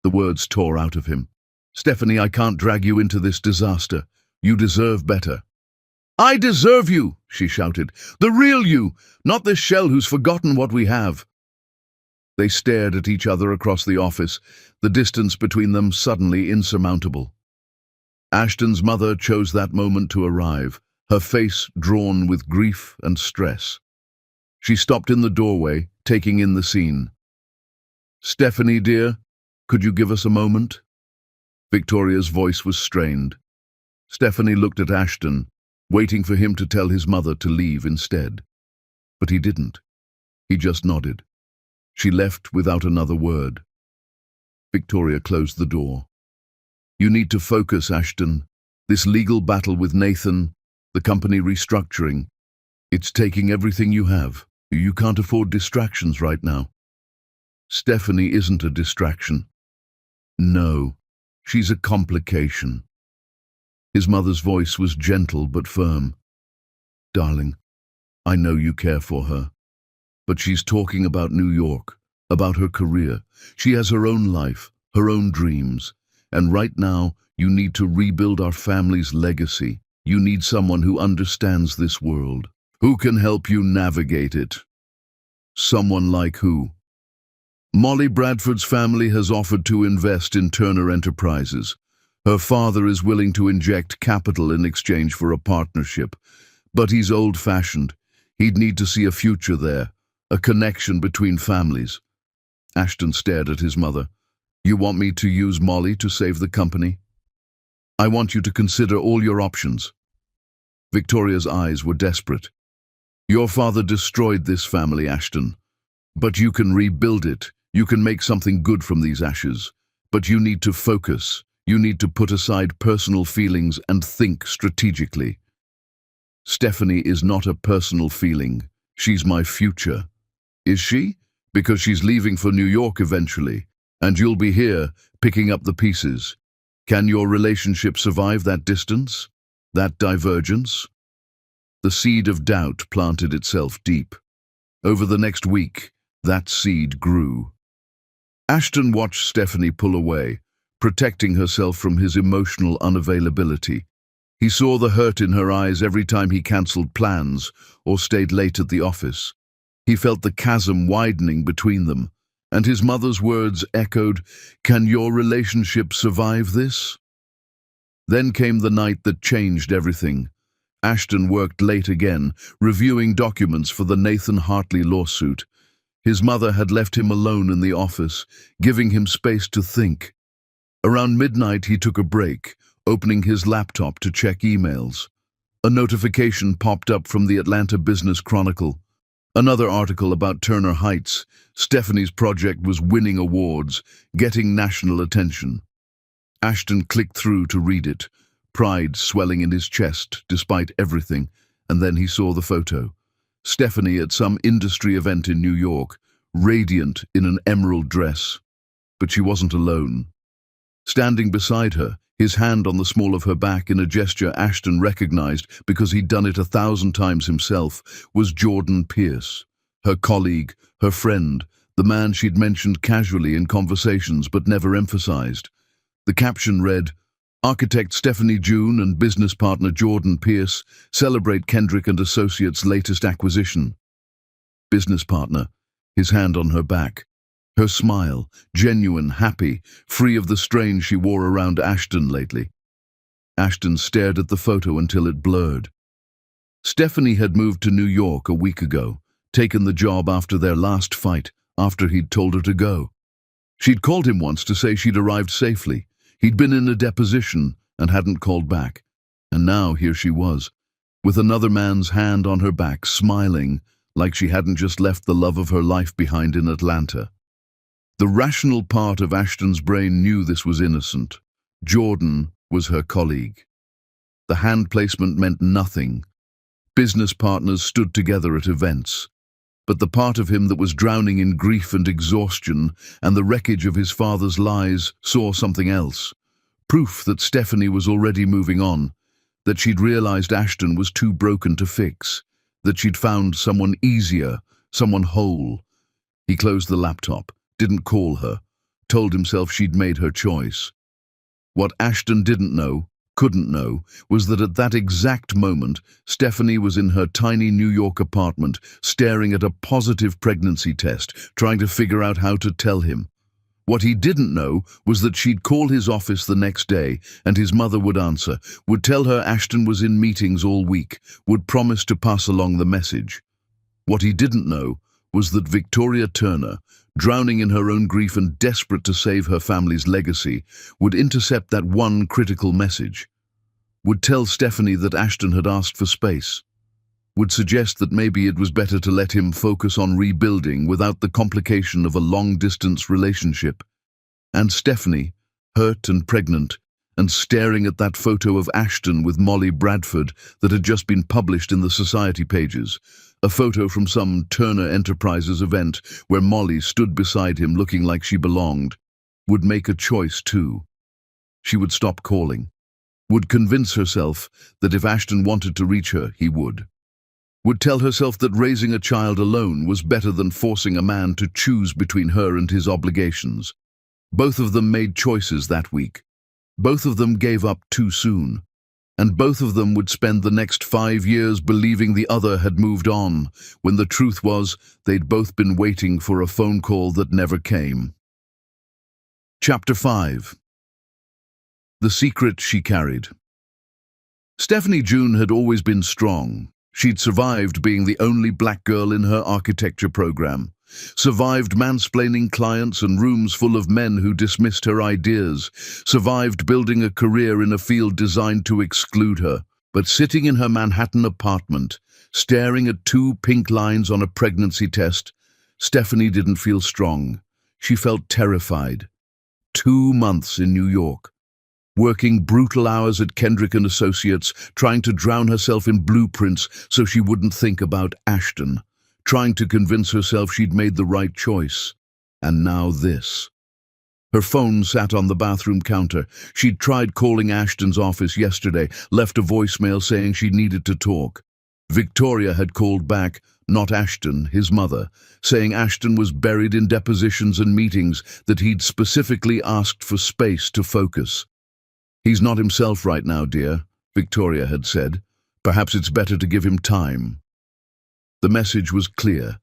The words tore out of him. "Stephanie, I can't drag you into this disaster. You deserve better." "I deserve you," she shouted. "The real you, not this shell who's forgotten what we have." They stared at each other across the office, the distance between them suddenly insurmountable. Ashton's mother chose that moment to arrive, her face drawn with grief and stress. She stopped in the doorway, taking in the scene. "Stephanie, dear, could you give us a moment?" Victoria's voice was strained. Stephanie looked at Ashton, waiting for him to tell his mother to leave instead. But he didn't. He just nodded. She left without another word. Victoria closed the door. "You need to focus, Ashton. This legal battle with Nathan, the company restructuring, it's taking everything you have. You can't afford distractions right now." "Stephanie isn't a distraction." "No, she's a complication." His mother's voice was gentle but firm. "Darling, I know you care for her. But she's talking about New York, about her career. She has her own life, her own dreams. And right now, you need to rebuild our family's legacy. You need someone who understands this world." Who can help you navigate it? Someone like who? Molly Bradford's family has offered to invest in Turner Enterprises. Her father is willing to inject capital in exchange for a partnership. But he's old-fashioned. He'd need to see a future there, a connection between families. Ashton stared at his mother. You want me to use Molly to save the company? I want you to consider all your options. Victoria's eyes were desperate. Your father destroyed this family, Ashton. But you can rebuild it. You can make something good from these ashes. But you need to focus. You need to put aside personal feelings and think strategically. Stephanie is not a personal feeling. She's my future. Is she? Because she's leaving for New York eventually, and you'll be here picking up the pieces. Can your relationship survive that distance? That divergence? The seed of doubt planted itself deep. Over the next week, that seed grew. Ashton watched Stephanie pull away, protecting herself from his emotional unavailability. He saw the hurt in her eyes every time he cancelled plans or stayed late at the office. He felt the chasm widening between them, and his mother's words echoed, "Can your relationship survive this?" Then came the night that changed everything. Ashton worked late again, reviewing documents for the Nathan Hartley lawsuit. His mother had left him alone in the office, giving him space to think. Around midnight he took a break, opening his laptop to check emails. A notification popped up from the Atlanta Business Chronicle. Another article about Turner Heights. Stephanie's project was winning awards, getting national attention. Ashton clicked through to read it, pride swelling in his chest despite everything, and then he saw the photo. Stephanie at some industry event in New York, radiant in an emerald dress. But she wasn't alone. Standing beside her, his hand on the small of her back in a gesture Ashton recognized because he'd done it 1,000 times himself, was Jordan Pierce, her colleague, her friend, the man she'd mentioned casually in conversations but never emphasized. The caption read, "Architect Stephanie June and business partner Jordan Pierce celebrate Kendrick and Associates' latest acquisition." Business partner, his hand on her back. Her smile, genuine, happy, free of the strain she wore around Ashton lately. Ashton stared at the photo until it blurred. Stephanie had moved to New York a week ago, taken the job after their last fight, after he'd told her to go. She'd called him once to say she'd arrived safely. He'd been in a deposition and hadn't called back. And now here she was, with another man's hand on her back, smiling like she hadn't just left the love of her life behind in Atlanta. The rational part of Ashton's brain knew this was innocent. Jordan was her colleague. The hand placement meant nothing. Business partners stood together at events. But the part of him that was drowning in grief and exhaustion and the wreckage of his father's lies saw something else. Proof that Stephanie was already moving on, that she'd realized Ashton was too broken to fix, that she'd found someone easier, someone whole. He closed the laptop, didn't call her, told himself she'd made her choice. What Ashton didn't know, couldn't know, was that at that exact moment, Stephanie was in her tiny New York apartment, staring at a positive pregnancy test, trying to figure out how to tell him. What he didn't know was that she'd call his office the next day, and his mother would answer, would tell her Ashton was in meetings all week, would promise to pass along the message. What he didn't know was that Victoria Turner, drowning in her own grief and desperate to save her family's legacy, would intercept that one critical message, would tell Stephanie that Ashton had asked for space, would suggest that maybe it was better to let him focus on rebuilding without the complication of a long-distance relationship. And Stephanie, hurt and pregnant, and staring at that photo of Ashton with Molly Bradford that had just been published in the society pages, a photo from some Turner Enterprises event where Molly stood beside him looking like she belonged, would make a choice too. She would stop calling, would convince herself that if Ashton wanted to reach her, he would tell herself that raising a child alone was better than forcing a man to choose between her and his obligations. Both of them made choices that week. Both of them gave up too soon. and both of them would spend the next 5 years believing the other had moved on, when the truth was they'd both been waiting for a phone call that never came. Chapter 5. The Secret She Carried. Stephanie June had always been strong. She'd survived being the only black girl in her architecture program, survived mansplaining clients and rooms full of men who dismissed her ideas, survived building a career in a field designed to exclude her. But sitting in her Manhattan apartment, staring at 2 pink lines on a pregnancy test, Stephanie didn't feel strong. She felt terrified. 2 months in New York, working brutal hours at Kendrick & Associates, trying to drown herself in blueprints so she wouldn't think about Ashton, trying to convince herself she'd made the right choice. And now this. Her phone sat on the bathroom counter. She'd tried calling Ashton's office yesterday, left a voicemail saying she needed to talk. Victoria had called back, not Ashton, his mother, saying Ashton was buried in depositions and meetings, that he'd specifically asked for space to focus. "He's not himself right now, dear," Victoria had said. "Perhaps it's better to give him time." The message was clear.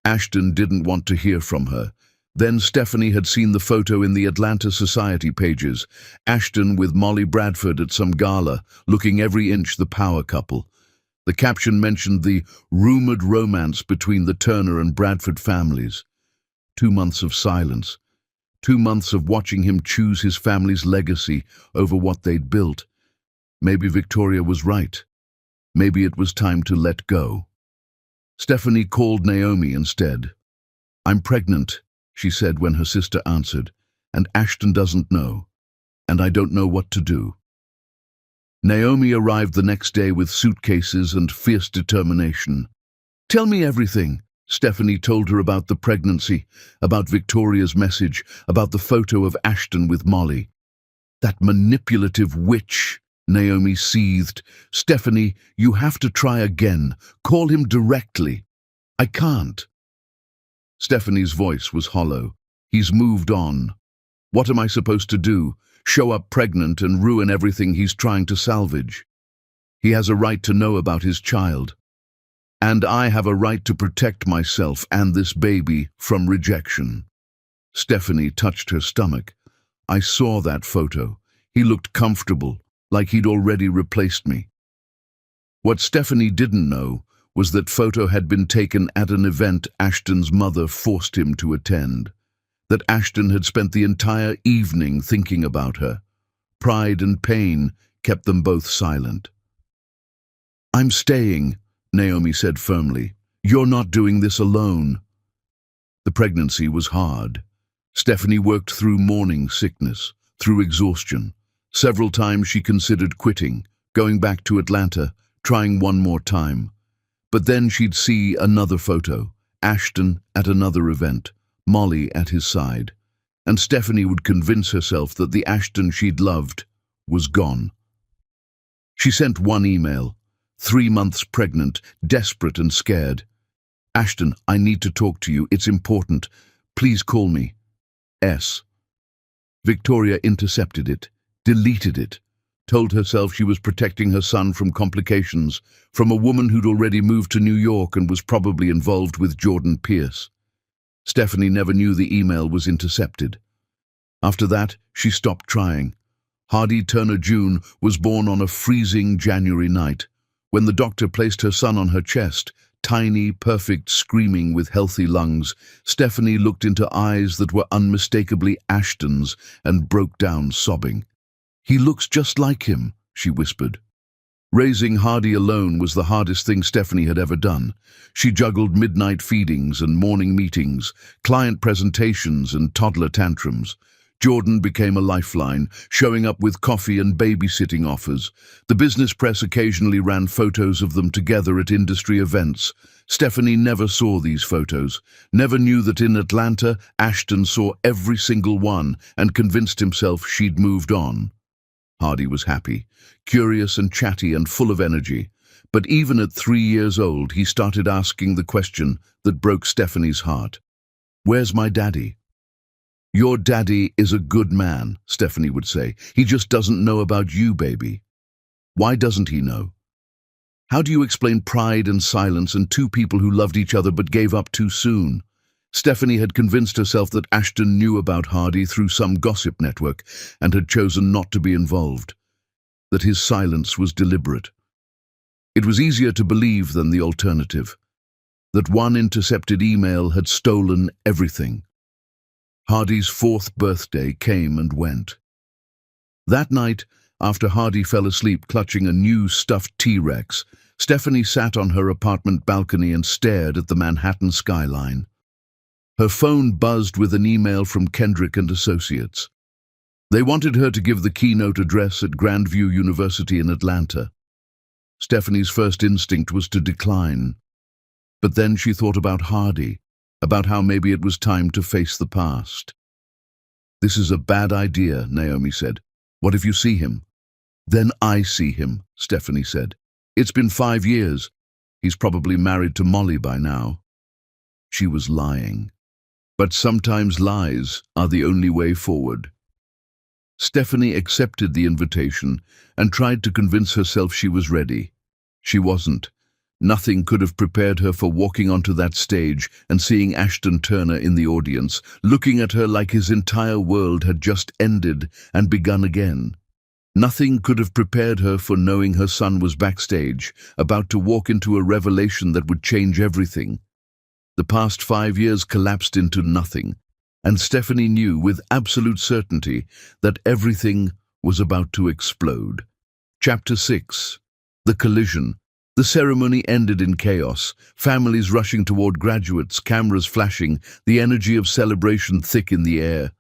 Ashton didn't want to hear from her. Then Stephanie had seen the photo in the Atlanta Society pages, Ashton with Molly Bradford at some gala, looking every inch the power couple. The caption mentioned the rumored romance between the Turner and Bradford families. 2 months of silence. 2 months of watching him choose his family's legacy over what they'd built. Maybe Victoria was right. Maybe it was time to let go. Stephanie called Naomi instead. "I'm pregnant," she said when her sister answered, "and Ashton doesn't know, and I don't know what to do." Naomi arrived the next day with suitcases and fierce determination. "Tell me everything," Stephanie told her, about the pregnancy, about Victoria's message, about the photo of Ashton with Molly. "That manipulative witch," Naomi seethed. "Stephanie, you have to try again. Call him directly." "I can't." Stephanie's voice was hollow. "He's moved on. What am I supposed to do? Show up pregnant and ruin everything he's trying to salvage? He has a right to know about his child. And I have a right to protect myself and this baby from rejection." Stephanie touched her stomach. "I saw that photo. He looked comfortable, like he'd already replaced me." What Stephanie didn't know was that photo had been taken at an event Ashton's mother forced him to attend, that Ashton had spent the entire evening thinking about her. Pride and pain kept them both silent. "I'm staying," Naomi said firmly. "You're not doing this alone." The pregnancy was hard. Stephanie worked through morning sickness, through exhaustion. Several times she considered quitting, going back to Atlanta, trying one more time. But then she'd see another photo, Ashton at another event, Molly at his side, and Stephanie would convince herself that the Ashton she'd loved was gone. She sent one email, 3 months pregnant, desperate and scared. "Ashton, I need to talk to you. It's important. Please call me. S." Victoria intercepted it, deleted it, told herself she was protecting her son from complications, from a woman who'd already moved to New York and was probably involved with Jordan Pierce. Stephanie never knew the email was intercepted. After that, she stopped trying. Hardy Turner June was born on a freezing January night. When the doctor placed her son on her chest, tiny, perfect, screaming with healthy lungs, Stephanie looked into eyes that were unmistakably Ashton's and broke down sobbing. "He looks just like him," she whispered. Raising Hardy alone was the hardest thing Stephanie had ever done. She juggled midnight feedings and morning meetings, client presentations and toddler tantrums. Jordan became a lifeline, showing up with coffee and babysitting offers. The business press occasionally ran photos of them together at industry events. Stephanie never saw these photos, never knew that in Atlanta, Ashton saw every single one and convinced himself she'd moved on. Hardy was happy, curious and chatty and full of energy. But even at 3 years old, he started asking the question that broke Stephanie's heart. "Where's my daddy?" "Your daddy is a good man," Stephanie would say. "He just doesn't know about you, baby." Why doesn't he know? How do you explain pride and silence and two people who loved each other but gave up too soon? Stephanie had convinced herself that Ashton knew about Hardy through some gossip network and had chosen not to be involved, that his silence was deliberate. It was easier to believe than the alternative, that one intercepted email had stolen everything. Hardy's 4th birthday came and went. That night, after Hardy fell asleep clutching a new stuffed T-Rex, Stephanie sat on her apartment balcony and stared at the Manhattan skyline. Her phone buzzed with an email from Kendrick and Associates. They wanted her to give the keynote address at Grandview University in Atlanta. Stephanie's first instinct was to decline. But then she thought about Hardy, about how maybe it was time to face the past. "This is a bad idea," Naomi said. "What if you see him?" "Then I see him," Stephanie said. "It's been 5 years. He's probably married to Molly by now." She was lying. But sometimes lies are the only way forward. Stephanie accepted the invitation and tried to convince herself she was ready. She wasn't. Nothing could have prepared her for walking onto that stage and seeing Ashton Turner in the audience, looking at her like his entire world had just ended and begun again. Nothing could have prepared her for knowing her son was backstage, about to walk into a revelation that would change everything. The past 5 years collapsed into nothing, and Stephanie knew with absolute certainty that everything was about to explode. Chapter 6. The Collision. The ceremony ended in chaos, families rushing toward graduates, cameras flashing, the energy of celebration thick in the air.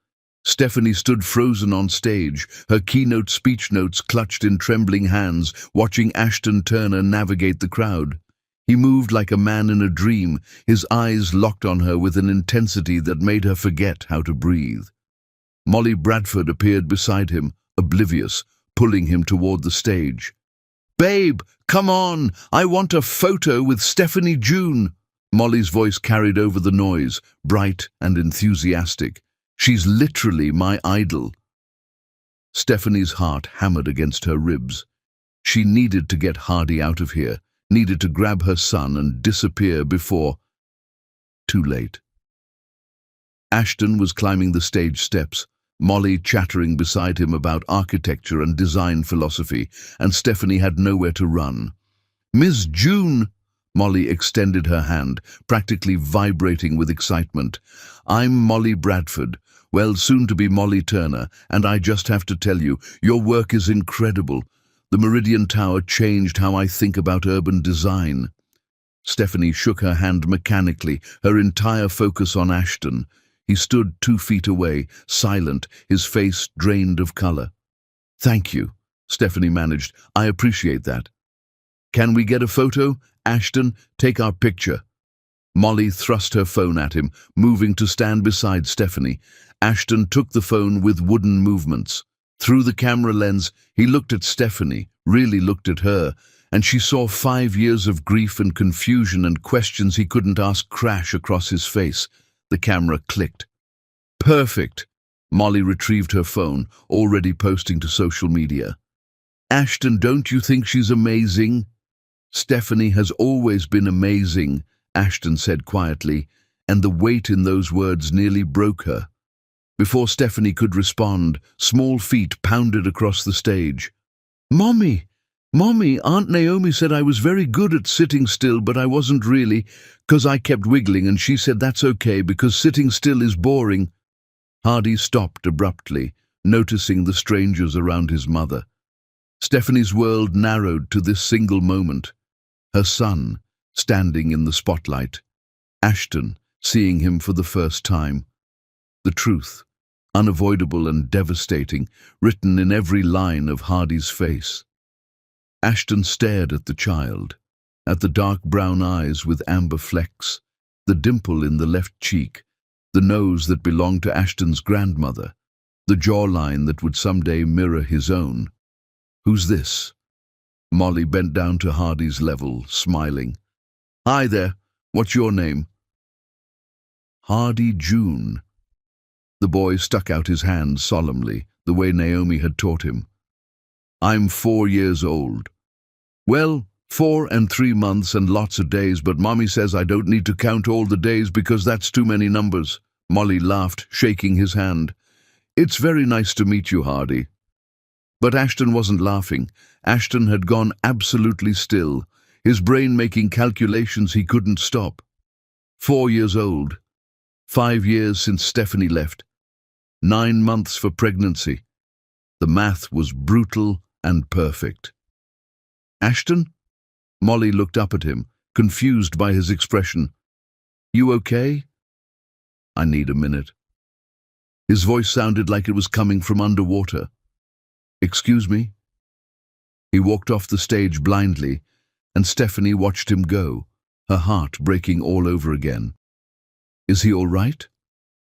Stephanie stood frozen on stage, her keynote speech notes clutched in trembling hands, watching Ashton Turner navigate the crowd. He moved like a man in a dream, his eyes locked on her with an intensity that made her forget how to breathe. Molly Bradford appeared beside him, oblivious, pulling him toward the stage. "Babe, come on! I want a photo with Stephanie June!" Molly's voice carried over the noise, bright and enthusiastic. "She's literally my idol." Stephanie's heart hammered against her ribs. She needed to get Hardy out of here, needed to grab her son and disappear before... Too late. Ashton was climbing the stage steps, Molly chattering beside him about architecture and design philosophy, and Stephanie had nowhere to run. "Miss June!" Molly extended her hand, practically vibrating with excitement. "I'm Molly Bradford, well, soon to be Molly Turner, and I just have to tell you, your work is incredible. The Meridian Tower changed how I think about urban design." Stephanie shook her hand mechanically, her entire focus on Ashton. He stood 2 feet away, silent, his face drained of color. "Thank you," Stephanie managed. "I appreciate that." "Can we get a photo? Ashton, take our picture." Molly thrust her phone at him, moving to stand beside Stephanie. Ashton took the phone with wooden movements. Through the camera lens, he looked at Stephanie, really looked at her, and she saw 5 years of grief and confusion and questions he couldn't ask crash across his face. The camera clicked. "Perfect." Molly retrieved her phone, already posting to social media. "Ashton, don't you think she's amazing?" "Stephanie has always been amazing," Ashton said quietly, and the weight in those words nearly broke her. Before Stephanie could respond, small feet pounded across the stage. "Mommy! Mommy, Aunt Naomi said I was very good at sitting still, but I wasn't really, 'cause I kept wiggling, and she said that's okay because sitting still is boring." Hardy stopped abruptly, noticing the strangers around his mother. Stephanie's world narrowed to this single moment. Her son, standing in the spotlight. Ashton, seeing him for the first time. The truth, unavoidable and devastating, written in every line of Hardy's face. Ashton stared at the child, at the dark brown eyes with amber flecks, the dimple in the left cheek, the nose that belonged to Ashton's grandmother, the jawline that would someday mirror his own. "Who's this?" Molly bent down to Hardy's level, smiling. "Hi there, what's your name?" "Hardy June." The boy stuck out his hand solemnly, the way Naomi had taught him. I'm 4 years old. Well, 4 and 3 months and lots of days, but Mommy says I don't need to count all the days because that's too many numbers. Molly laughed, shaking his hand. It's very nice to meet you, Hardy. But Ashton wasn't laughing. Ashton had gone absolutely still, his brain making calculations he couldn't stop. 4 years old. 5 years since Stephanie left. 9 months for pregnancy. The math was brutal and perfect. Ashton? Molly looked up at him, confused by his expression. You okay? I need a minute. His voice sounded like it was coming from underwater. Excuse me? He walked off the stage blindly, and Stephanie watched him go, her heart breaking all over again. Is he all right?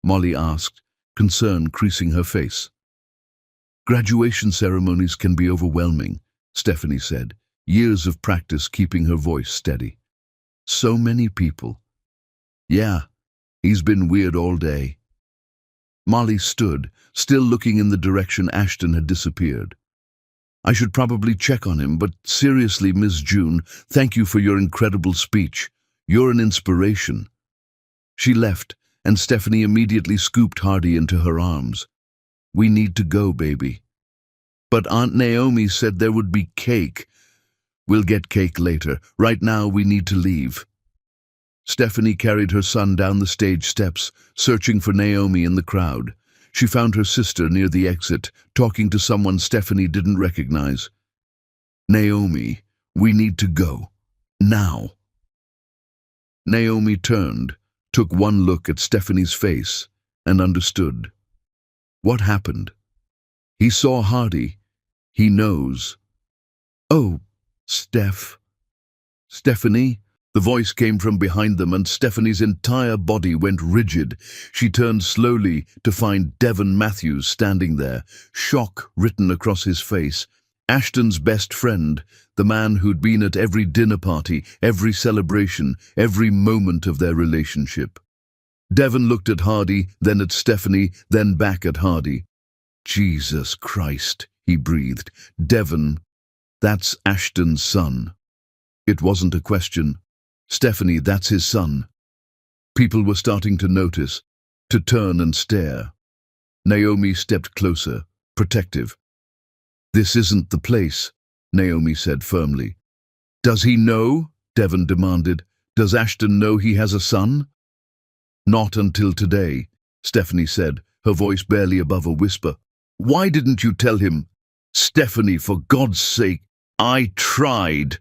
Molly asked, concern creasing her face. Graduation ceremonies can be overwhelming, Stephanie said, years of practice keeping her voice steady. So many people. Yeah, he's been weird all day. Molly stood, still looking in the direction Ashton had disappeared. I should probably check on him, but seriously, Miss June, thank you for your incredible speech. You're an inspiration. She left, and Stephanie immediately scooped Hardy into her arms. We need to go, baby. But Aunt Naomi said there would be cake. We'll get cake later. Right now, we need to leave. Stephanie carried her son down the stage steps, searching for Naomi in the crowd. She found her sister near the exit, talking to someone Stephanie didn't recognize. Naomi, we need to go. Now. Naomi turned, took one look at Stephanie's face, and understood. What happened? He saw Hardy. He knows. Oh, Stephanie? The voice came from behind them, and Stephanie's entire body went rigid. She turned slowly to find Devon Matthews standing there, shock written across his face. Ashton's best friend, the man who'd been at every dinner party, every celebration, every moment of their relationship. Devon looked at Hardy, then at Stephanie, then back at Hardy. Jesus Christ, he breathed. Devon, that's Ashton's son. It wasn't a question. Stephanie, that's his son. People were starting to notice, to turn and stare. Naomi stepped closer, protective. This isn't the place, Naomi said firmly. Does he know? Devon demanded. Does Ashton know he has a son? Not until today, Stephanie said, her voice barely above a whisper. Why didn't you tell him? Stephanie, for God's sake, I tried.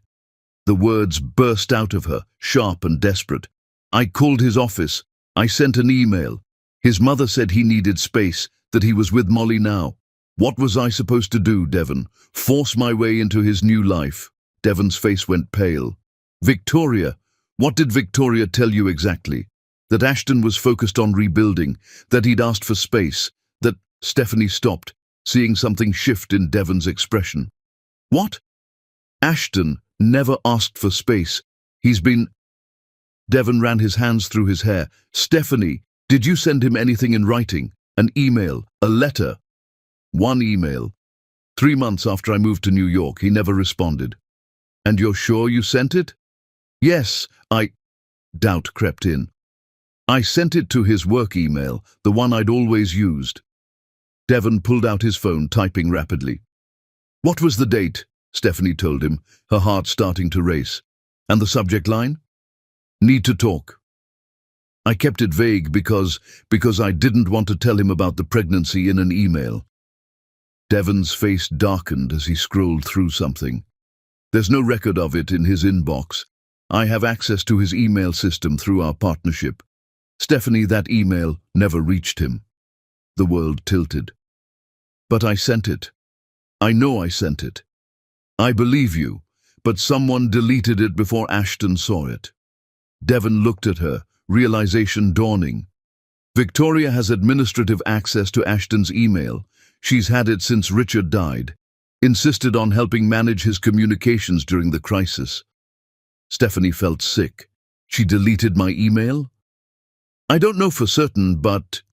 The words burst out of her, sharp and desperate. I called his office. I sent an email. His mother said he needed space, that he was with Molly now. What was I supposed to do, Devon? Force my way into his new life? Devon's face went pale. Victoria, what did Victoria tell you exactly? That Ashton was focused on rebuilding, that he'd asked for space, that Stephanie stopped, seeing something shift in Devon's expression. What? Ashton never asked for space. He's been... Devon ran his hands through his hair. Stephanie, did you send him anything in writing? An email? A letter? One email. 3 months after I moved to New York, he never responded. And you're sure you sent it? Yes, Doubt crept in. I sent it to his work email, the one I'd always used. Devon pulled out his phone, typing rapidly. What was the date? Stephanie told him, her heart starting to race. And the subject line? Need to talk. I kept it vague because I didn't want to tell him about the pregnancy in an email. Devon's face darkened as he scrolled through something. There's no record of it in his inbox. I have access to his email system through our partnership. Stephanie, that email never reached him. The world tilted. But I sent it. I know I sent it. I believe you, but someone deleted it before Ashton saw it. Devon looked at her, realization dawning. Victoria has administrative access to Ashton's email. She's had it since Richard died. Insisted on helping manage his communications during the crisis. Stephanie felt sick. She deleted my email? I don't know for certain, but...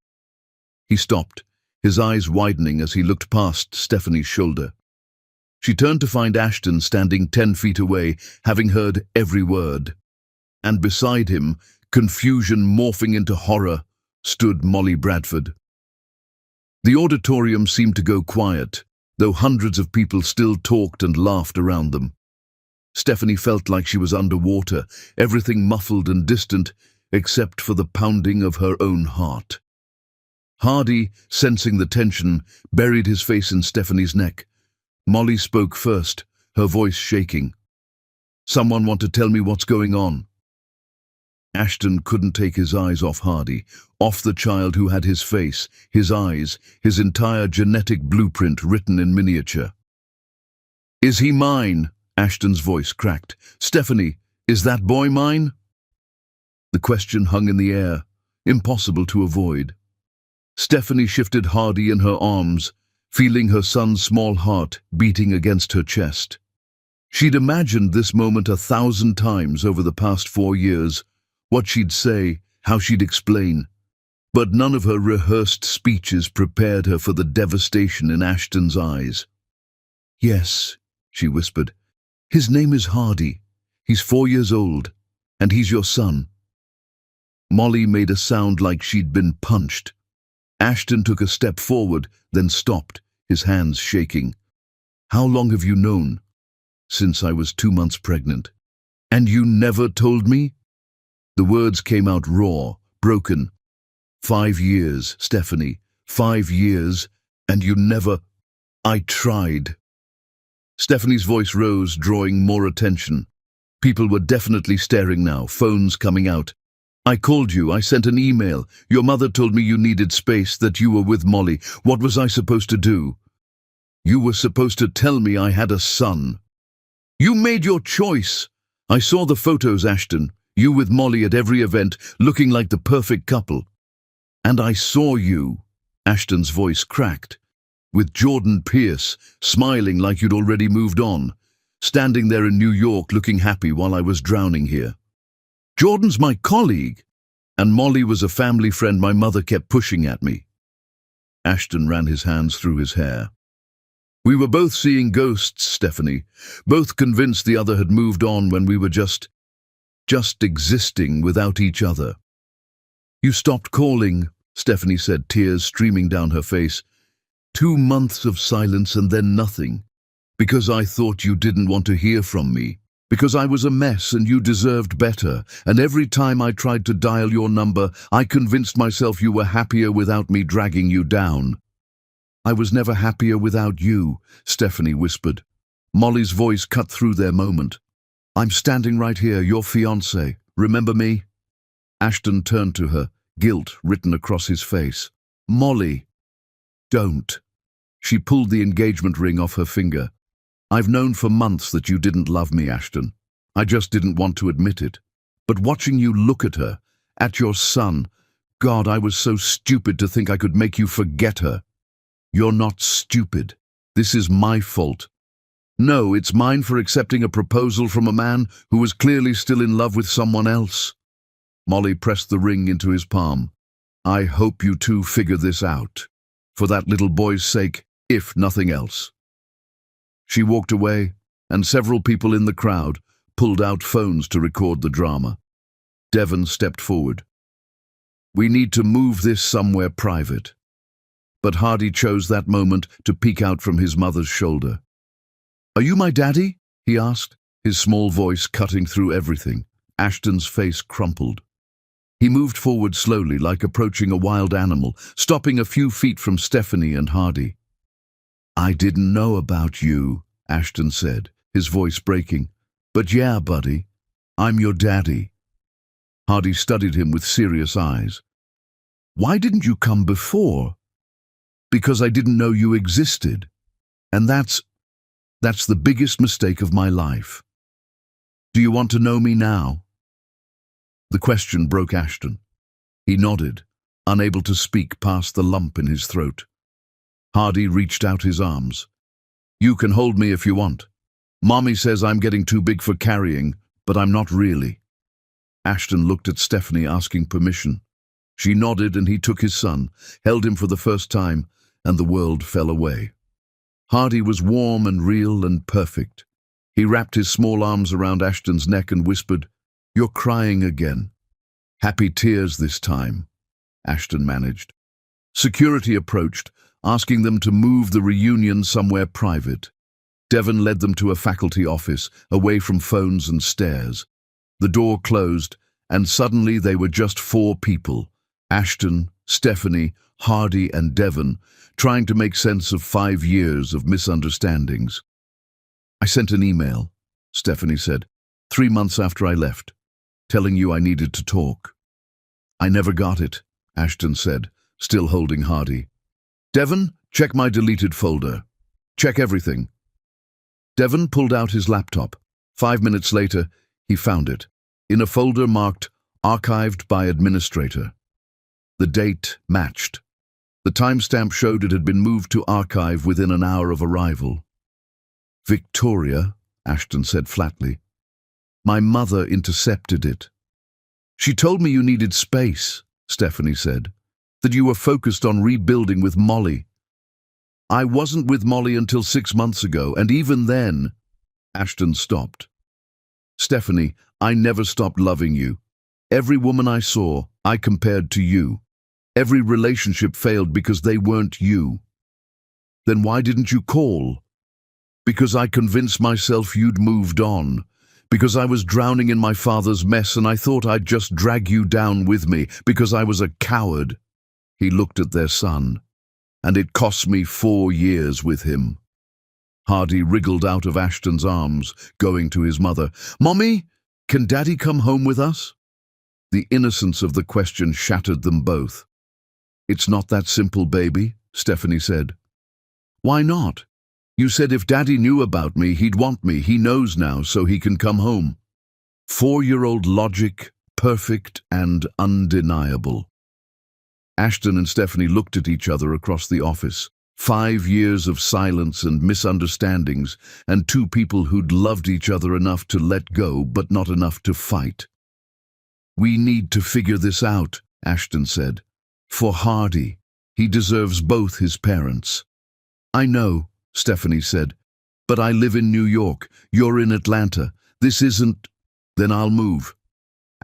He stopped, his eyes widening as he looked past Stephanie's shoulder. She turned to find Ashton standing 10 feet away, having heard every word. And beside him, confusion morphing into horror, stood Molly Bradford. The auditorium seemed to go quiet, though hundreds of people still talked and laughed around them. Stephanie felt like she was underwater, everything muffled and distant, except for the pounding of her own heart. Hardy, sensing the tension, buried his face in Stephanie's neck. Molly spoke first, her voice shaking. "Someone want to tell me what's going on?" Ashton couldn't take his eyes off Hardy, off the child who had his face, his eyes, his entire genetic blueprint written in miniature. "Is he mine?" Ashton's voice cracked. "Stephanie, is that boy mine?" The question hung in the air, impossible to avoid. Stephanie shifted Hardy in her arms, feeling her son's small heart beating against her chest. She'd imagined this moment 1,000 times over the past 4 years, what she'd say, how she'd explain. But none of her rehearsed speeches prepared her for the devastation in Ashton's eyes. "Yes," she whispered. "His name is Hardy. He's 4 years old, and he's your son." Molly made a sound like she'd been punched. Ashton took a step forward, then stopped, his hands shaking. "How long have you known?" "Since I was 2 months pregnant." "And you never told me?" The words came out raw, broken. 5 years, Stephanie, 5 years, and you never—" "I tried." Stephanie's voice rose, drawing more attention. People were definitely staring now, phones coming out. "I called you, I sent an email. Your mother told me you needed space, that you were with Molly. What was I supposed to do?" "You were supposed to tell me I had a son." "You made your choice." "I saw the photos, Ashton. You with Molly at every event, looking like the perfect couple." "And I saw you," Ashton's voice cracked, "with Jordan Pierce, smiling like you'd already moved on, standing there in New York looking happy while I was drowning here. Jordan's my colleague, and Molly was a family friend my mother kept pushing at me." Ashton ran his hands through his hair. "We were both seeing ghosts, Stephanie, both convinced the other had moved on when we were just existing without each other." "You stopped calling," Stephanie said, tears streaming down her face. 2 months of silence and then nothing. "Because I thought you didn't want to hear from me. Because I was a mess and you deserved better, and every time I tried to dial your number, I convinced myself you were happier without me dragging you down." "I was never happier without you," Stephanie whispered. Molly's voice cut through their moment. "I'm standing right here, your fiancé. Remember me?" Ashton turned to her, guilt written across his face. "Molly." "Don't." She pulled the engagement ring off her finger. "I've known for months that you didn't love me, Ashton. I just didn't want to admit it. But watching you look at her, at your son, God, I was so stupid to think I could make you forget her." "You're not stupid. This is my fault." "No, it's mine for accepting a proposal from a man who was clearly still in love with someone else." Molly pressed the ring into his palm. "I hope you two figure this out. For that little boy's sake, if nothing else." She walked away, and several people in the crowd pulled out phones to record the drama. Devon stepped forward. "We need to move this somewhere private." But Hardy chose that moment to peek out from his mother's shoulder. "Are you my daddy?" he asked, his small voice cutting through everything. Ashton's face crumpled. He moved forward slowly, like approaching a wild animal, stopping a few feet from Stephanie and Hardy. "I didn't know about you," Ashton said, his voice breaking. "But yeah, buddy, I'm your daddy." Hardy studied him with serious eyes. "Why didn't you come before?" "Because I didn't know you existed. And that's the biggest mistake of my life. Do you want to know me now?" The question broke Ashton. He nodded, unable to speak past the lump in his throat. Hardy reached out his arms. "You can hold me if you want. Mommy says I'm getting too big for carrying, but I'm not really." Ashton looked at Stephanie, asking permission. She nodded, and he took his son, held him for the first time, and the world fell away. Hardy was warm and real and perfect. He wrapped his small arms around Ashton's neck and whispered, "You're crying again." "Happy tears this time," Ashton managed. Security approached, asking them to move the reunion somewhere private. Devon led them to a faculty office, away from phones and stares. The door closed, and suddenly they were just 4 people: Ashton, Stephanie, Hardy, and Devon, trying to make sense of 5 years of misunderstandings. "I sent an email," Stephanie said, 3 months after I left, telling you I needed to talk." "I never got it," Ashton said, still holding Hardy. "Devon, check my deleted folder. Check everything." Devon pulled out his laptop. 5 minutes later, he found it, in a folder marked "Archived by Administrator." The date matched. The timestamp showed it had been moved to archive within an hour of arrival. "Victoria," Ashton said flatly, "my mother intercepted it." "She told me you needed space," Stephanie said, "that you were focused on rebuilding with Molly." "I wasn't with Molly until 6 months ago, and even then—" Ashton stopped. "Stephanie, I never stopped loving you. Every woman I saw, I compared to you. Every relationship failed because they weren't you." "Then why didn't you call?" "Because I convinced myself you'd moved on. Because I was drowning in my father's mess and I thought I'd just drag you down with me. Because I was a coward." He looked at their son. "And it cost me 4 years with him." Hardy wriggled out of Ashton's arms, going to his mother. "Mommy, can Daddy come home with us?" The innocence of the question shattered them both. "It's not that simple, baby," Stephanie said. "Why not? You said if Daddy knew about me, he'd want me. He knows now, so he can come home." 4-year-old logic, perfect and undeniable. Ashton and Stephanie looked at each other across the office. 5 years of silence and misunderstandings, and 2 people who'd loved each other enough to let go, but not enough to fight. "We need to figure this out," Ashton said. "For Hardy. He deserves both his parents." "I know," Stephanie said, "but I live in New York. You're in Atlanta. This isn't—" "Then I'll move."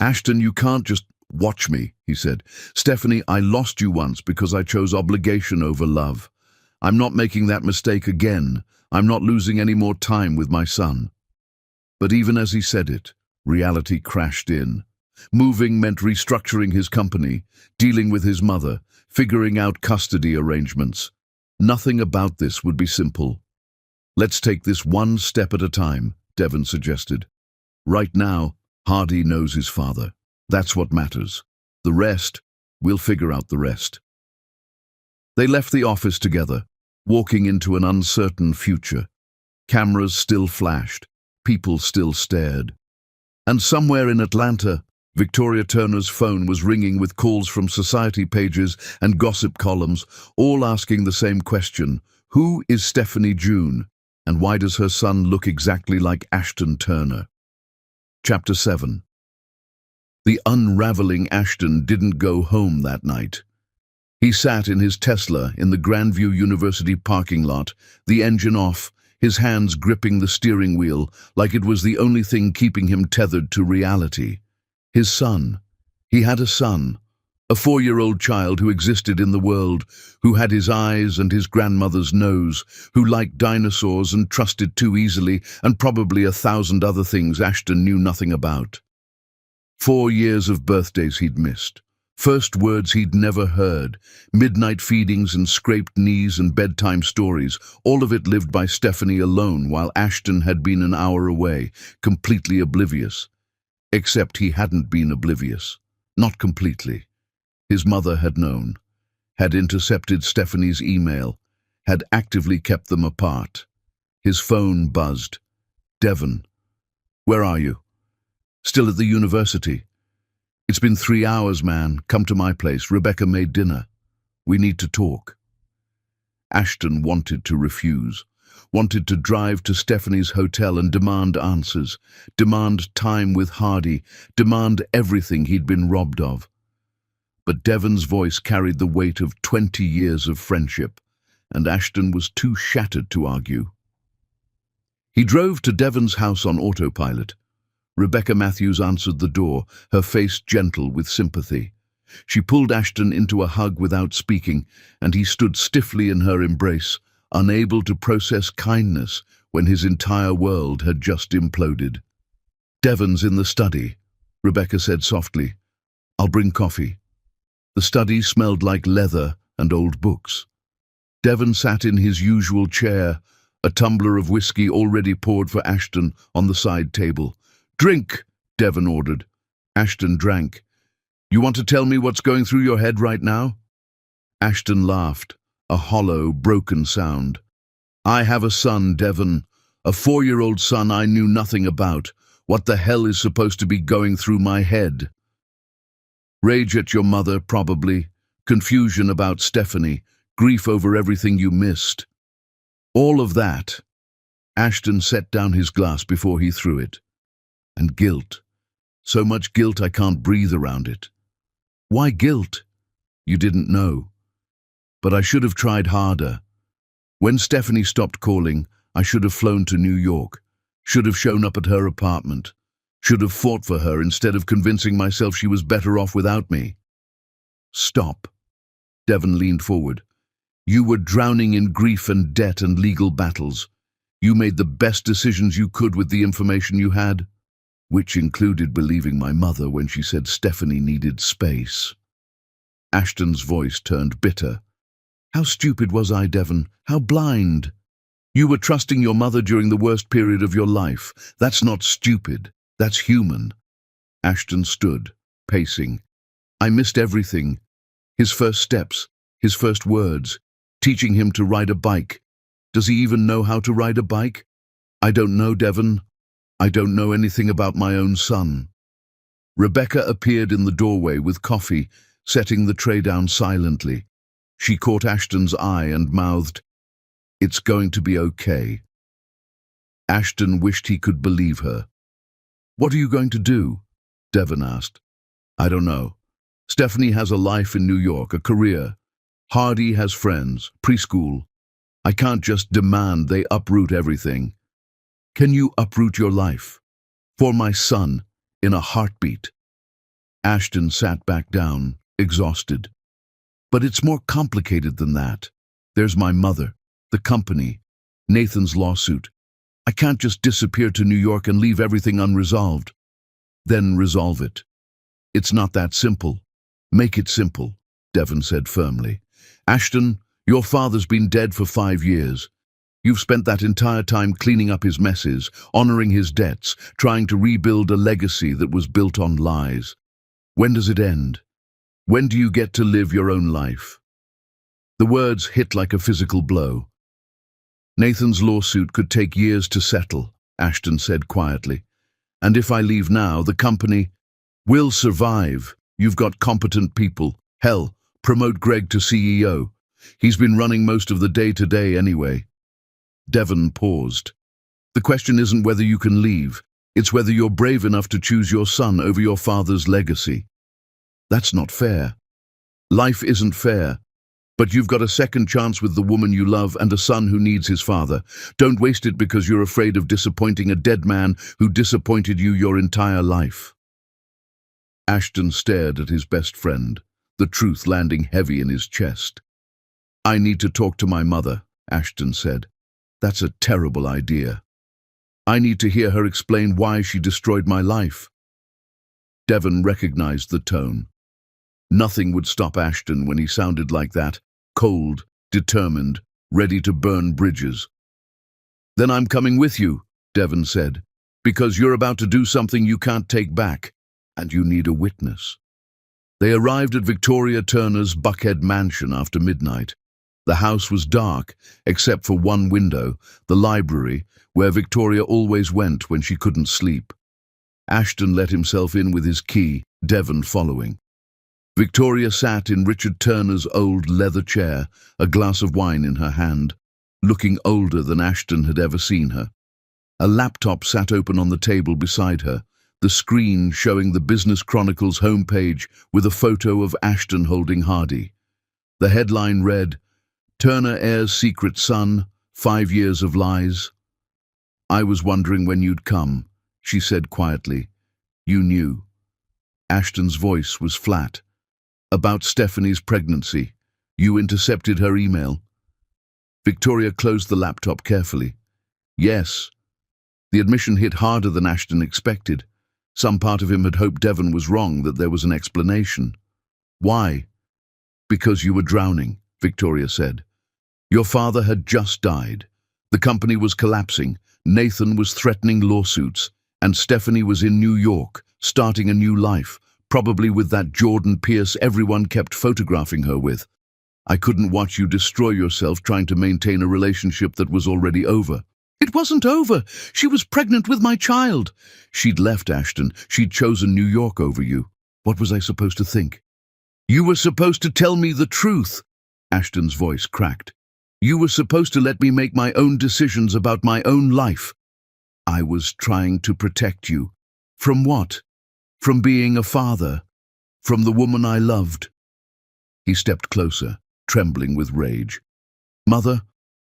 "Ashton, you can't just watch me," he said. "Stephanie, I lost you once because I chose obligation over love. I'm not making that mistake again. I'm not losing any more time with my son." But even as he said it, reality crashed in. Moving meant restructuring his company, dealing with his mother, figuring out custody arrangements. Nothing about this would be simple. "Let's take this one step at a time," Devon suggested. "Right now, Hardy knows his father. That's what matters. The rest, we'll figure out the rest." They left the office together, walking into an uncertain future. Cameras still flashed, people still stared. And somewhere in Atlanta, Victoria Turner's phone was ringing with calls from society pages and gossip columns, all asking the same question: who is Stephanie June, and why does her son look exactly like Ashton Turner? Chapter 7. The unraveling Ashton didn't go home that night. He sat in his Tesla in the Grandview University parking lot, the engine off, his hands gripping the steering wheel like it was the only thing keeping him tethered to reality. His son. He had a son, a 4-year-old child who existed in the world, who had his eyes and his grandmother's nose, who liked dinosaurs and trusted too easily, and probably 1,000 other things Ashton knew nothing about. 4 years of birthdays he'd missed. First words he'd never heard, midnight feedings and scraped knees and bedtime stories, all of it lived by Stephanie alone while Ashton had been an hour away, completely oblivious. Except he hadn't been oblivious. Not completely. His mother had known, had intercepted Stephanie's email, had actively kept them apart. His phone buzzed. "Devon. Where are you?" "Still at the university." "It's been 3 hours, man. Come to my place. Rebecca made dinner. We need to talk." Ashton wanted to refuse, wanted to drive to Stephanie's hotel and demand answers, demand time with Hardy, demand everything he'd been robbed of. But Devon's voice carried the weight of 20 years of friendship. and Ashton was too shattered to argue. He drove to Devon's house on autopilot. Rebecca Matthews answered the door, her face gentle with sympathy. She pulled Ashton into a hug without speaking, and he stood stiffly in her embrace, unable to process kindness when his entire world had just imploded. "Devon's in the study," Rebecca said softly. "I'll bring coffee." The study smelled like leather and old books. Devon sat in his usual chair, a tumbler of whiskey already poured for Ashton on the side table. "Drink," Devon ordered. Ashton drank. "You want to tell me what's going through your head right now?" Ashton laughed, a hollow, broken sound. "I have a son, Devon, a 4-year-old son I knew nothing about. What the hell is supposed to be going through my head?" "Rage at your mother, probably. Confusion about Stephanie. Grief over everything you missed." "All of that." Ashton set down his glass before he threw it. "And guilt. So much guilt I can't breathe around it." "Why guilt?" "You didn't know. But I should have tried harder. When Stephanie stopped calling, I should have flown to New York. Should have shown up at her apartment. Should have fought for her instead of convincing myself she was better off without me." "Stop." Devon leaned forward. "You were drowning in grief and debt and legal battles. You made the best decisions you could with the information you had, which included believing my mother when she said Stephanie needed space." Ashton's voice turned bitter. "How stupid was I, Devon? How blind? You were trusting your mother during the worst period of your life. That's not stupid. That's human." Ashton stood, pacing. "I missed everything. His first steps, his first words, teaching him to ride a bike. Does he even know how to ride a bike? I don't know, Devon. I don't know anything about my own son." Rebecca appeared in the doorway with coffee, setting the tray down silently. She caught Ashton's eye and mouthed, "It's going to be okay." Ashton wished he could believe her. "What are you going to do?" Devon asked. "I don't know. Stephanie has a life in New York, a career. Hardy has friends, preschool. I can't just demand they uproot everything. Can you uproot your life? For my son, in a heartbeat?" Ashton sat back down, exhausted. "But it's more complicated than that. There's my mother, the company, Nathan's lawsuit. I can't just disappear to New York and leave everything unresolved." "Then resolve it. It's not that simple." "Make it simple," Devon said firmly. "Ashton, your father's been dead for 5 years. You've spent that entire time cleaning up his messes, honoring his debts, trying to rebuild a legacy that was built on lies. When does it end? When do you get to live your own life?" The words hit like a physical blow. "Nathan's lawsuit could take years to settle," Ashton said quietly. "And if I leave now, the company will survive. You've got competent people. Hell, promote Greg to CEO. He's been running most of the day-to-day anyway." Devon paused. "The question isn't whether you can leave. It's whether you're brave enough to choose your son over your father's legacy." "That's not fair." "Life isn't fair. But you've got a second chance with the woman you love and a son who needs his father. Don't waste it because you're afraid of disappointing a dead man who disappointed you your entire life." Ashton stared at his best friend, the truth landing heavy in his chest. "I need to talk to my mother," Ashton said. "That's a terrible idea. I need to hear her explain why she destroyed my life." Devon recognized the tone. Nothing would stop Ashton when he sounded like that, cold, determined, ready to burn bridges. "Then I'm coming with you," Devon said, "because you're about to do something you can't take back, and you need a witness." They arrived at Victoria Turner's Buckhead mansion after midnight. The house was dark, except for one window, the library, where Victoria always went when she couldn't sleep. Ashton let himself in with his key, Devon following. Victoria sat in Richard Turner's old leather chair, a glass of wine in her hand, looking older than Ashton had ever seen her. A laptop sat open on the table beside her, the screen showing the Business Chronicle's homepage with a photo of Ashton holding Hardy. The headline read, Turner heir's secret son, 5 years of lies. I was wondering when you'd come, she said quietly. You knew. Ashton's voice was flat. About Stephanie's pregnancy. You intercepted her email. Victoria closed the laptop carefully. Yes. The admission hit harder than Ashton expected. Some part of him had hoped Devon was wrong, that there was an explanation. Why? Because you were drowning, Victoria said. Your father had just died. The company was collapsing. Nathan was threatening lawsuits. And Stephanie was in New York, starting a new life, probably with that Jordan Pierce everyone kept photographing her with. I couldn't watch you destroy yourself trying to maintain a relationship that was already over. It wasn't over. She was pregnant with my child. She'd left Ashton. She'd chosen New York over you. What was I supposed to think? You were supposed to tell me the truth. Ashton's voice cracked. You were supposed to let me make my own decisions about my own life. I was trying to protect you. From what? From being a father. From the woman I loved. He stepped closer, trembling with rage. Mother,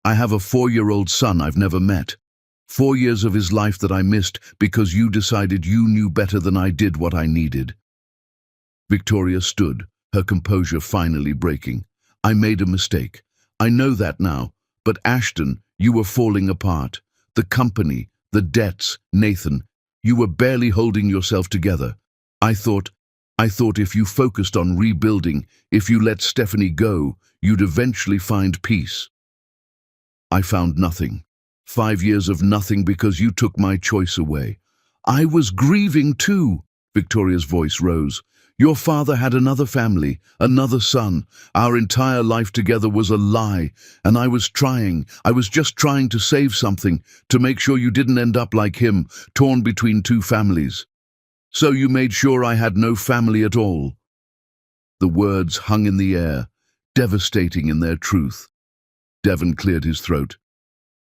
I have a 4-year-old son I've never met. 4 years of his life that I missed because you decided you knew better than I did what I needed. Victoria stood, her composure finally breaking. I made a mistake. I know that now. But Ashton, you were falling apart. The company, the debts, Nathan, you were barely holding yourself together. I thought if you focused on rebuilding, if you let Stephanie go, you'd eventually find peace. I found nothing. 5 years of nothing because you took my choice away. I was grieving too. Victoria's voice rose. Your father had another family, another son. Our entire life together was a lie, and I was just trying to save something, to make sure you didn't end up like him, torn between 2 families. So you made sure I had no family at all. The words hung in the air, devastating in their truth. Devon cleared his throat.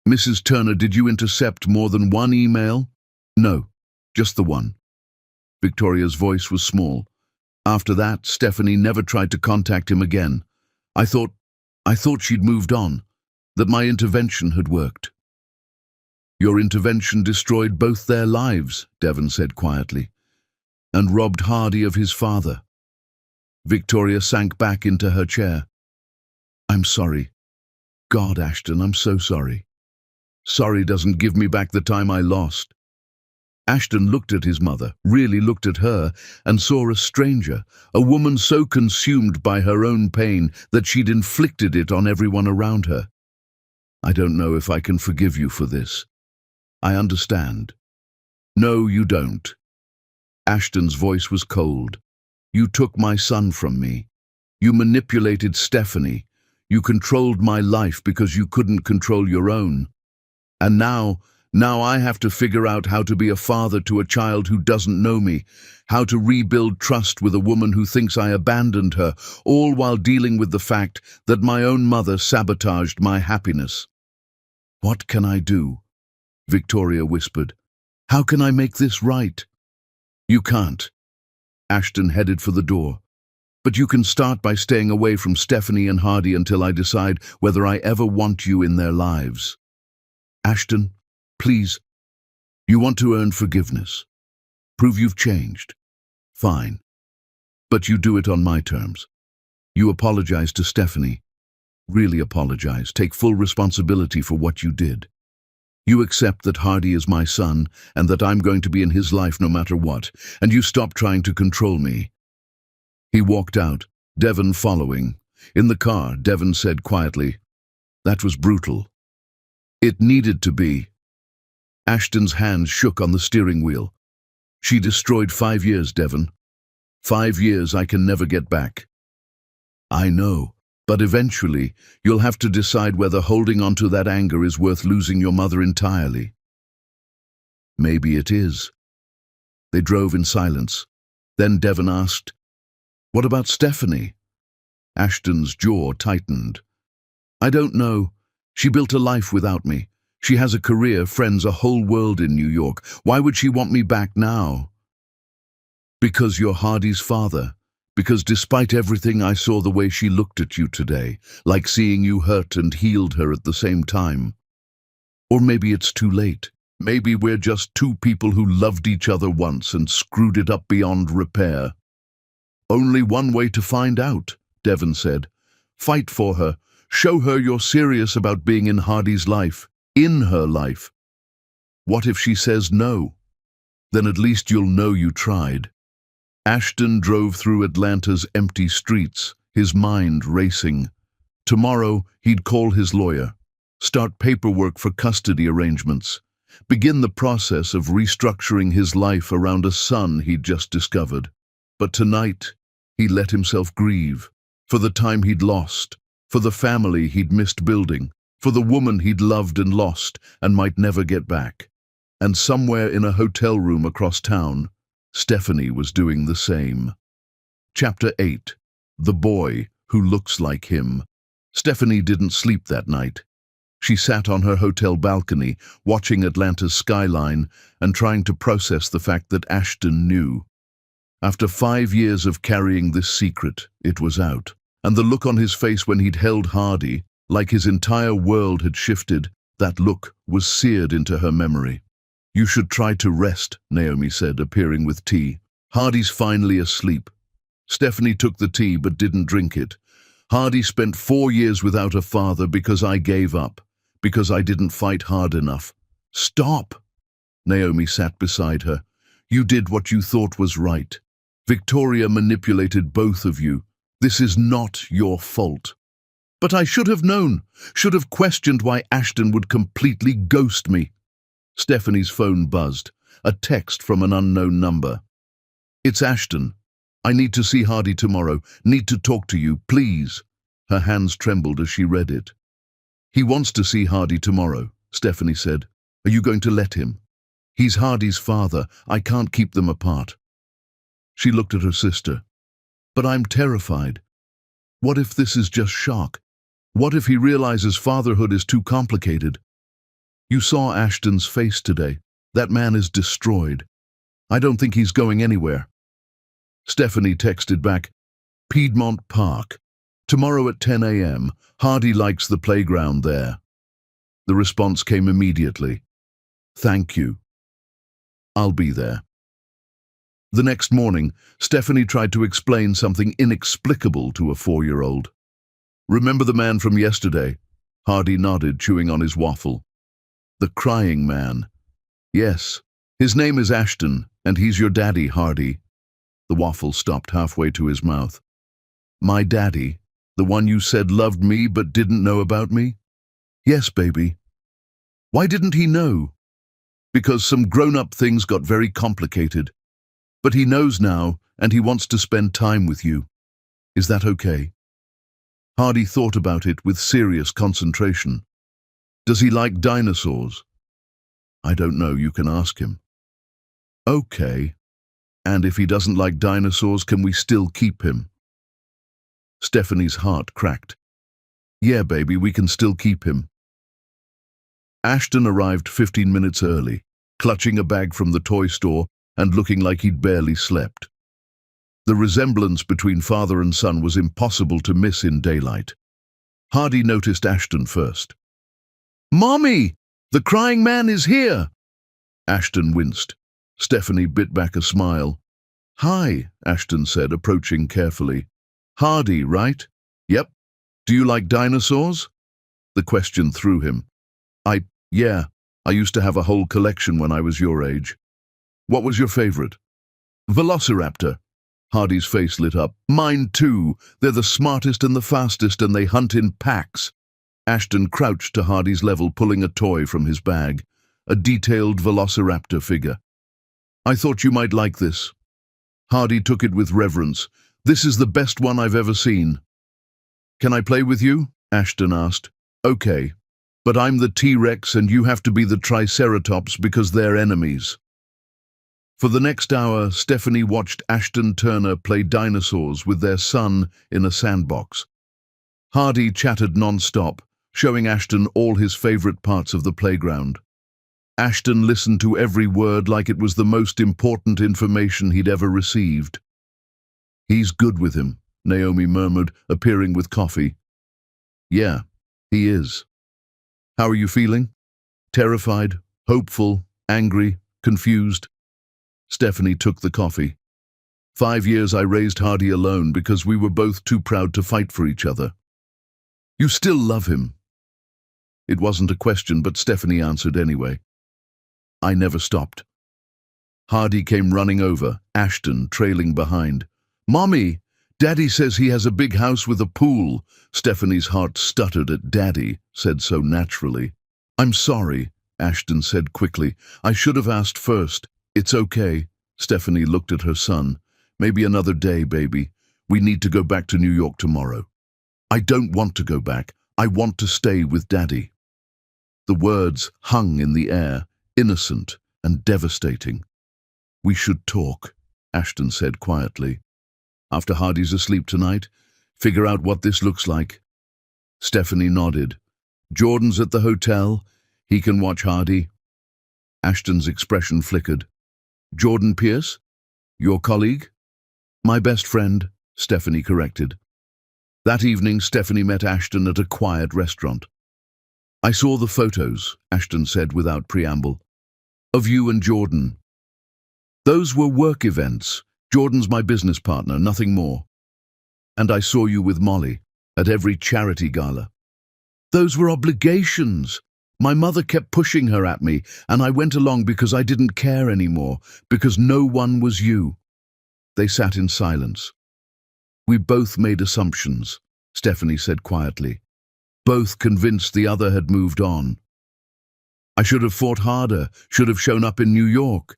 Mrs. Turner, did you intercept more than one email? No, just the one. Victoria's voice was small. After that, Stephanie never tried to contact him again. I thought she'd moved on, that my intervention had worked. Your intervention destroyed both their lives, Devon said quietly, and robbed Hardy of his father. Victoria sank back into her chair. I'm sorry. God, Ashton, I'm so sorry. Sorry doesn't give me back the time I lost. Ashton looked at his mother, really looked at her, and saw a stranger, a woman so consumed by her own pain that she'd inflicted it on everyone around her. I don't know if I can forgive you for this. I understand. No, you don't. Ashton's voice was cold. You took my son from me. You manipulated Stephanie. You controlled my life because you couldn't control your own. And now I have to figure out how to be a father to a child who doesn't know me, how to rebuild trust with a woman who thinks I abandoned her, all while dealing with the fact that my own mother sabotaged my happiness. What can I do? Victoria whispered. How can I make this right? You can't. Ashton headed for the door. But you can start by staying away from Stephanie and Hardy until I decide whether I ever want you in their lives. Ashton, please. You want to earn forgiveness. Prove you've changed. Fine. But you do it on my terms. You apologize to Stephanie. Really apologize. Take full responsibility for what you did. You accept that Hardy is my son and that I'm going to be in his life no matter what, and you stop trying to control me. He walked out, Devon following. In the car, Devon said quietly, That was brutal. It needed to be. Ashton's hands shook on the steering wheel. She destroyed 5 years, Devon. 5 years I can never get back. I know, but eventually you'll have to decide whether holding on to that anger is worth losing your mother entirely. Maybe it is. They drove in silence. Then Devon asked, What about Stephanie? Ashton's jaw tightened. I don't know. She built a life without me. She has a career, friends, a whole world in New York. Why would she want me back now? Because you're Hardy's father. because despite everything, I saw the way she looked at you today, like seeing you hurt and healed her at the same time. Or maybe it's too late. Maybe we're just two people who loved each other once and screwed it up beyond repair. Only one way to find out, Devon said. Fight for her. Show her you're serious about being in Hardy's life, in her life. What if she says no? Then at least you'll know you tried. Ashton drove through Atlanta's empty streets, his mind racing. Tomorrow, he'd call his lawyer, start paperwork for custody arrangements, begin the process of restructuring his life around a son he'd just discovered. But tonight, he let himself grieve, for the time he'd lost, for the family he'd missed building, for the woman he'd loved and lost and might never get back. And somewhere in a hotel room across town, Stephanie was doing the same. Chapter 8. The Boy Who Looks Like Him. Stephanie didn't sleep that night. She sat on her hotel balcony, watching Atlanta's skyline and trying to process the fact that Ashton knew. After 5 years of carrying this secret, it was out. And the look on his face when he'd held Hardy, like his entire world had shifted, that look was seared into her memory. You should try to rest, Naomi said, appearing with tea. Hardy's finally asleep. Stephanie took the tea but didn't drink it. Hardy spent 4 years without a father because I gave up, because I didn't fight hard enough. Stop! Naomi sat beside her. You did what you thought was right. Victoria manipulated both of you. This is not your fault. But I should have known, should have questioned why Ashton would completely ghost me. Stephanie's phone buzzed, a text from an unknown number. It's Ashton. I need to see Hardy tomorrow. Need to talk to you, please. Her hands trembled as she read it. He wants to see Hardy tomorrow, Stephanie said. Are you going to let him? He's Hardy's father. I can't keep them apart. She looked at her sister. But I'm terrified. What if this is just shock? What if he realizes fatherhood is too complicated? You saw Ashton's face today. That man is destroyed. I don't think he's going anywhere. Stephanie texted back, Piedmont Park. Tomorrow at 10 a.m. Hardy likes the playground there. The response came immediately. Thank you. I'll be there. The next morning, Stephanie tried to explain something inexplicable to a 4-year-old. Remember the man from yesterday? Hardy nodded, chewing on his waffle. The crying man. Yes, his name is Ashton, and he's your daddy, Hardy. The waffle stopped halfway to his mouth. My daddy? The one you said loved me but didn't know about me? Yes, baby. Why didn't he know? Because some grown-up things got very complicated. But he knows now, and he wants to spend time with you. Is that okay? Hardy thought about it with serious concentration. Does he like dinosaurs? I don't know, you can ask him. Okay. And if he doesn't like dinosaurs, can we still keep him? Stephanie's heart cracked. Yeah, baby, we can still keep him. Ashton arrived 15 minutes early, clutching a bag from the toy store and looking like he'd barely slept. The resemblance between father and son was impossible to miss in daylight. Hardy noticed Ashton first. Mommy! The crying man is here! Ashton winced. Stephanie bit back a smile. Hi, Ashton said, approaching carefully. Hardy, right? Yep. Do you like dinosaurs? The question threw him. Yeah, I used to have a whole collection when I was your age. What was your favorite? Velociraptor. Hardy's face lit up. Mine too. They're the smartest and the fastest, and they hunt in packs. Ashton crouched to Hardy's level, pulling a toy from his bag, a detailed Velociraptor figure. I thought you might like this. Hardy took it with reverence. This is the best one I've ever seen. Can I play with you? Ashton asked. Okay, but I'm the T-Rex and you have to be the Triceratops because they're enemies. For the next hour, Stephanie watched Ashton Turner play dinosaurs with their son in a sandbox. Hardy chattered non-stop, showing Ashton all his favorite parts of the playground. Ashton listened to every word like it was the most important information he'd ever received. He's good with him, Naomi murmured, appearing with coffee. Yeah, he is. How are you feeling? Terrified, hopeful, angry, confused? Stephanie took the coffee. 5 years I raised Hardy alone because we were both too proud to fight for each other. You still love him? It wasn't a question, but Stephanie answered anyway. I never stopped. Hardy came running over, Ashton trailing behind. Mommy, Daddy says he has a big house with a pool. Stephanie's heart stuttered at Daddy, said so naturally. I'm sorry, Ashton said quickly. I should have asked first. It's okay. Stephanie looked at her son. Maybe another day, baby. We need to go back to New York tomorrow. I don't want to go back. I want to stay with Daddy. The words hung in the air, innocent and devastating. We should talk, Ashton said quietly. After Hardy's asleep tonight, figure out what this looks like. Stephanie nodded. Jordan's at the hotel. He can watch Hardy. Ashton's expression flickered. Jordan Pierce? Your colleague? My best friend, Stephanie corrected. That evening, Stephanie met Ashton at a quiet restaurant. I saw the photos, Ashton said without preamble, of you and Jordan. Those were work events. Jordan's my business partner, nothing more. And I saw you with Molly at every charity gala. Those were obligations. My mother kept pushing her at me, and I went along because I didn't care anymore, because no one was you. They sat in silence. We both made assumptions, Stephanie said quietly. Both convinced the other had moved on. I should have fought harder, should have shown up in New York.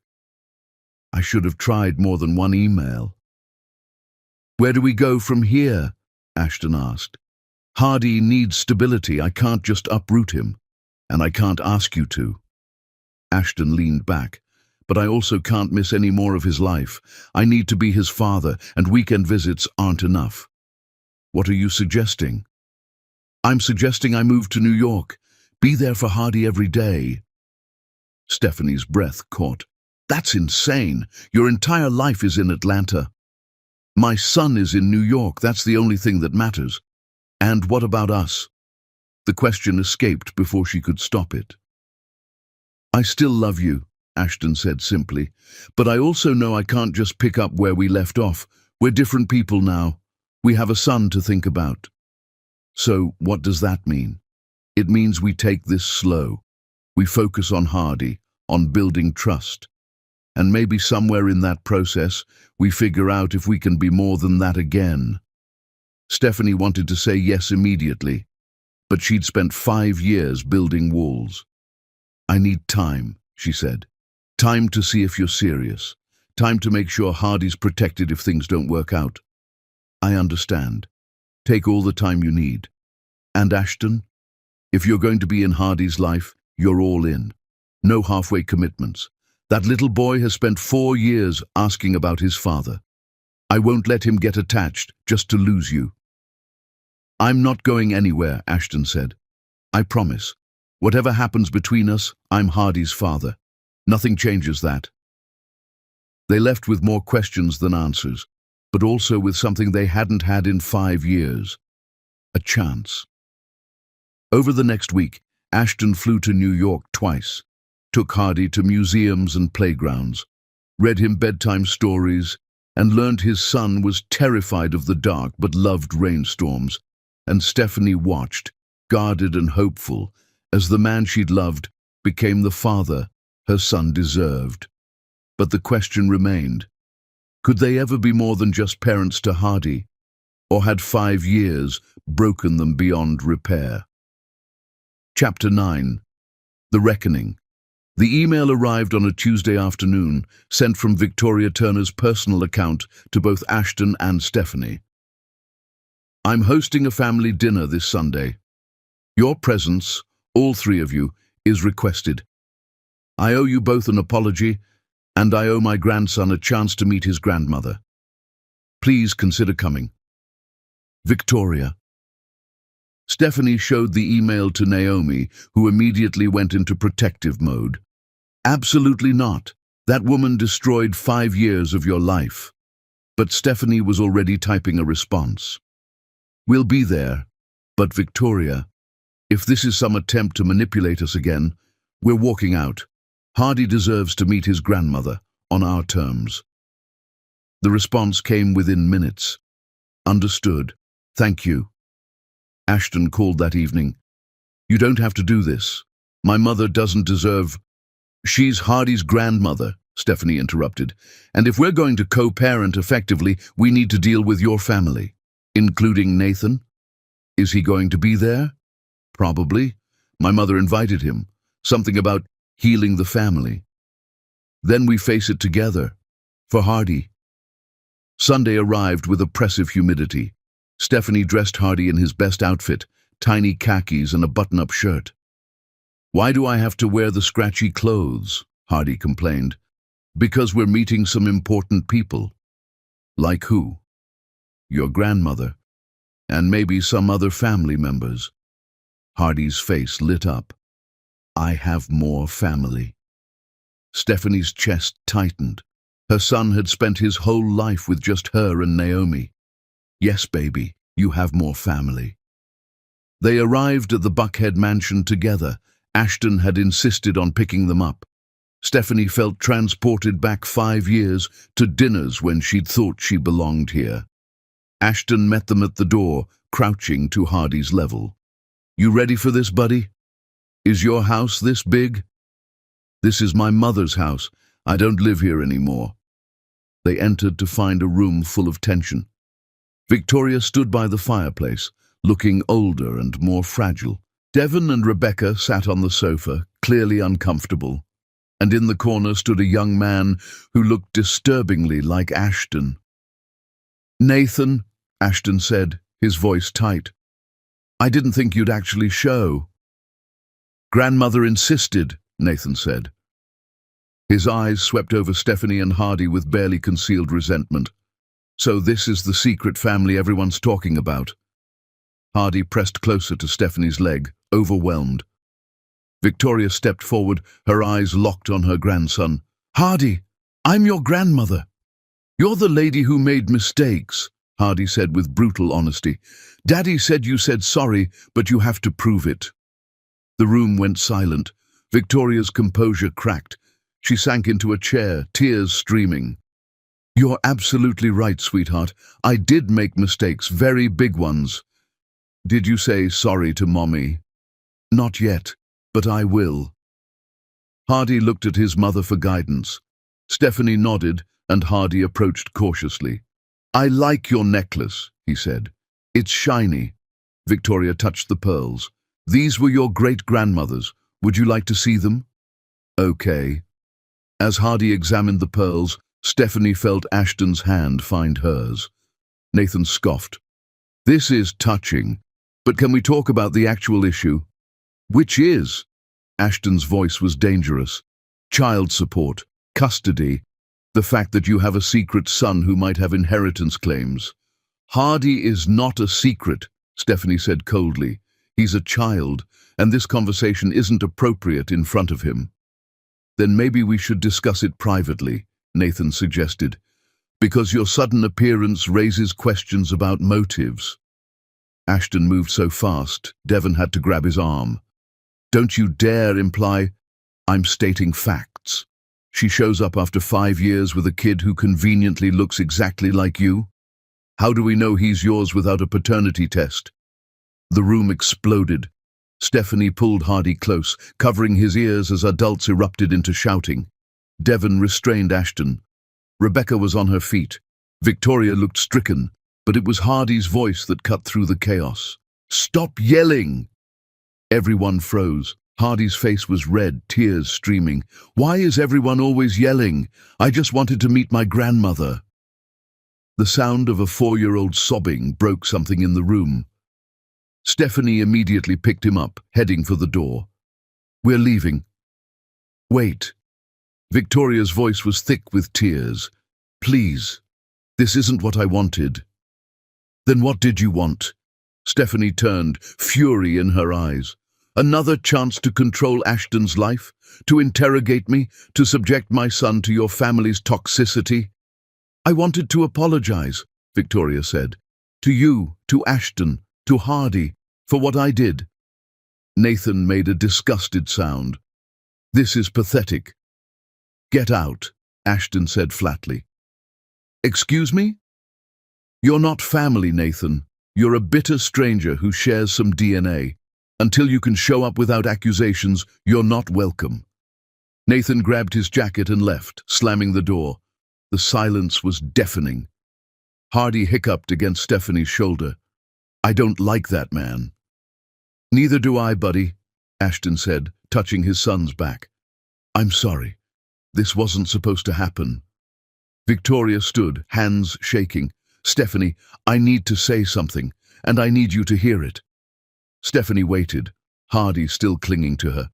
I should have tried more than one email. Where do we go from here? Ashton asked. Hardy needs stability. I can't just uproot him. And I can't ask you to. Ashton leaned back. But I also can't miss any more of his life. I need to be his father, and weekend visits aren't enough. What are you suggesting? I'm suggesting I move to New York. Be there for Hardy every day. Stephanie's breath caught. That's insane. Your entire life is in Atlanta. My son is in New York. That's the only thing that matters. And what about us? The question escaped before she could stop it. I still love you, Ashton said simply, but I also know I can't just pick up where we left off. We're different people now. We have a son to think about. So what does that mean? It means we take this slow. We focus on Hardy, on building trust. And maybe somewhere in that process, we figure out if we can be more than that again. Stephanie wanted to say yes immediately, but she'd spent 5 years building walls. I need time, she said. Time to see if you're serious. Time to make sure Hardy's protected if things don't work out. I understand. Take all the time you need. And Ashton, if you're going to be in Hardy's life, you're all in. No halfway commitments. That little boy has spent 4 years asking about his father. I won't let him get attached just to lose you. I'm not going anywhere, Ashton said. I promise. Whatever happens between us, I'm Hardy's father. Nothing changes that. They left with more questions than answers, but also with something they hadn't had in 5 years. A chance. Over the next week, Ashton flew to New York twice, took Hardy to museums and playgrounds, read him bedtime stories, and learned his son was terrified of the dark but loved rainstorms. And Stephanie watched, guarded and hopeful, as the man she'd loved became the father her son deserved. But the question remained, could they ever be more than just parents to Hardy? Or had 5 years broken them beyond repair? Chapter 9. The Reckoning. The email arrived on a Tuesday afternoon, sent from Victoria Turner's personal account to both Ashton and Stephanie. I'm hosting a family dinner this Sunday. Your presence, all 3 of you, is requested. I owe you both an apology, and I owe my grandson a chance to meet his grandmother. Please consider coming. Victoria. Stephanie showed the email to Naomi, who immediately went into protective mode. Absolutely not. That woman destroyed 5 years of your life. but Stephanie was already typing a response. "We'll be there, but Victoria, if this is some attempt to manipulate us again, we're walking out. Hardy deserves to meet his grandmother on our terms." The response came within minutes. "Understood. Thank you." Ashton called that evening. "You don't have to do this. My mother doesn't deserve—" "She's Hardy's grandmother," Stephanie interrupted. "And if we're going to co-parent effectively, we need to deal with your family, including Nathan. Is he going to be there?" "Probably. My mother invited him. Something about healing the family. Then we face it together. For Hardy." Sunday arrived with oppressive humidity. Stephanie dressed Hardy in his best outfit, tiny khakis and a button-up shirt. "Why do I have to wear the scratchy clothes?" Hardy complained. "Because we're meeting some important people." "Like who?" "Your grandmother, and maybe some other family members." Hardy's face lit up. "I have more family." Stephanie's chest tightened. Her son had spent his whole life with just her and Naomi. "Yes, baby, you have more family." They arrived at the Buckhead mansion together. Ashton had insisted on picking them up. Stephanie felt transported back 5 years to dinners when she'd thought she belonged here. Ashton met them at the door, crouching to Hardy's level. "You ready for this, buddy? Is your house this big?" "This is my mother's house. I don't live here anymore." They entered to find a room full of tension. Victoria stood by the fireplace, looking older and more fragile. Devon and Rebecca sat on the sofa, clearly uncomfortable. And in the corner stood a young man who looked disturbingly like Ashton. "Nathan," Ashton said, his voice tight. "I didn't think you'd actually show." "Grandmother insisted," Nathan said. His eyes swept over Stephanie and Hardy with barely concealed resentment. "So this is the secret family everyone's talking about." Hardy pressed closer to Stephanie's leg, overwhelmed. Victoria stepped forward, her eyes locked on her grandson. "Hardy, I'm your grandmother." "You're the lady who made mistakes," Hardy said with brutal honesty. "Daddy said you said sorry, but you have to prove it." The room went silent. Victoria's composure cracked. She sank into a chair, tears streaming. "You're absolutely right, sweetheart. I did make mistakes, very big ones." "Did you say sorry to Mommy?" "Not yet, but I will." Hardy looked at his mother for guidance. Stephanie nodded, and Hardy approached cautiously. "I like your necklace," he said. "It's shiny." Victoria touched the pearls. "These were your great-grandmother's. Would you like to see them?" "Okay." As Hardy examined the pearls, Stephanie felt Ashton's hand find hers. Nathan scoffed. "This is touching, but can we talk about the actual issue?" "Which is?" Ashton's voice was dangerous. "Child support, custody, the fact that you have a secret son who might have inheritance claims." "Hardy is not a secret," Stephanie said coldly. "He's a child, and this conversation isn't appropriate in front of him." "Then maybe we should discuss it privately," Nathan suggested, "because your sudden appearance raises questions about motives." Ashton moved so fast, Devon had to grab his arm. "Don't you dare imply—" "I'm stating facts. She shows up after 5 years with a kid who conveniently looks exactly like you. How do we know he's yours without a paternity test?" The room exploded. Stephanie pulled Hardy close, covering his ears as adults erupted into shouting. Devon restrained Ashton. Rebecca was on her feet. Victoria looked stricken, but it was Hardy's voice that cut through the chaos. "Stop yelling!" Everyone froze. Hardy's face was red, tears streaming. "Why is everyone always yelling? I just wanted to meet my grandmother." The sound of a 4-year-old sobbing broke something in the room. Stephanie immediately picked him up, heading for the door. "We're leaving." "Wait." Victoria's voice was thick with tears. "Please, this isn't what I wanted." "Then what did you want?" Stephanie turned, fury in her eyes. "Another chance to control Ashton's life? To interrogate me? To subject my son to your family's toxicity?" I wanted to apologize, Victoria said. To you, to Ashton, to Hardy, for what I did. Nathan made a disgusted sound. This is pathetic. Get out, Ashton said flatly. Excuse me? You're not family, Nathan. You're a bitter stranger who shares some DNA. Until you can show up without accusations, you're not welcome. Nathan grabbed his jacket and left, slamming the door. The silence was deafening. Hardy hiccuped against Stephanie's shoulder. I don't like that man. Neither do I, buddy, Ashton said, touching his son's back. I'm sorry. This wasn't supposed to happen. Victoria stood, hands shaking. Stephanie, I need to say something, and I need you to hear it. Stephanie waited, Hardy still clinging to her.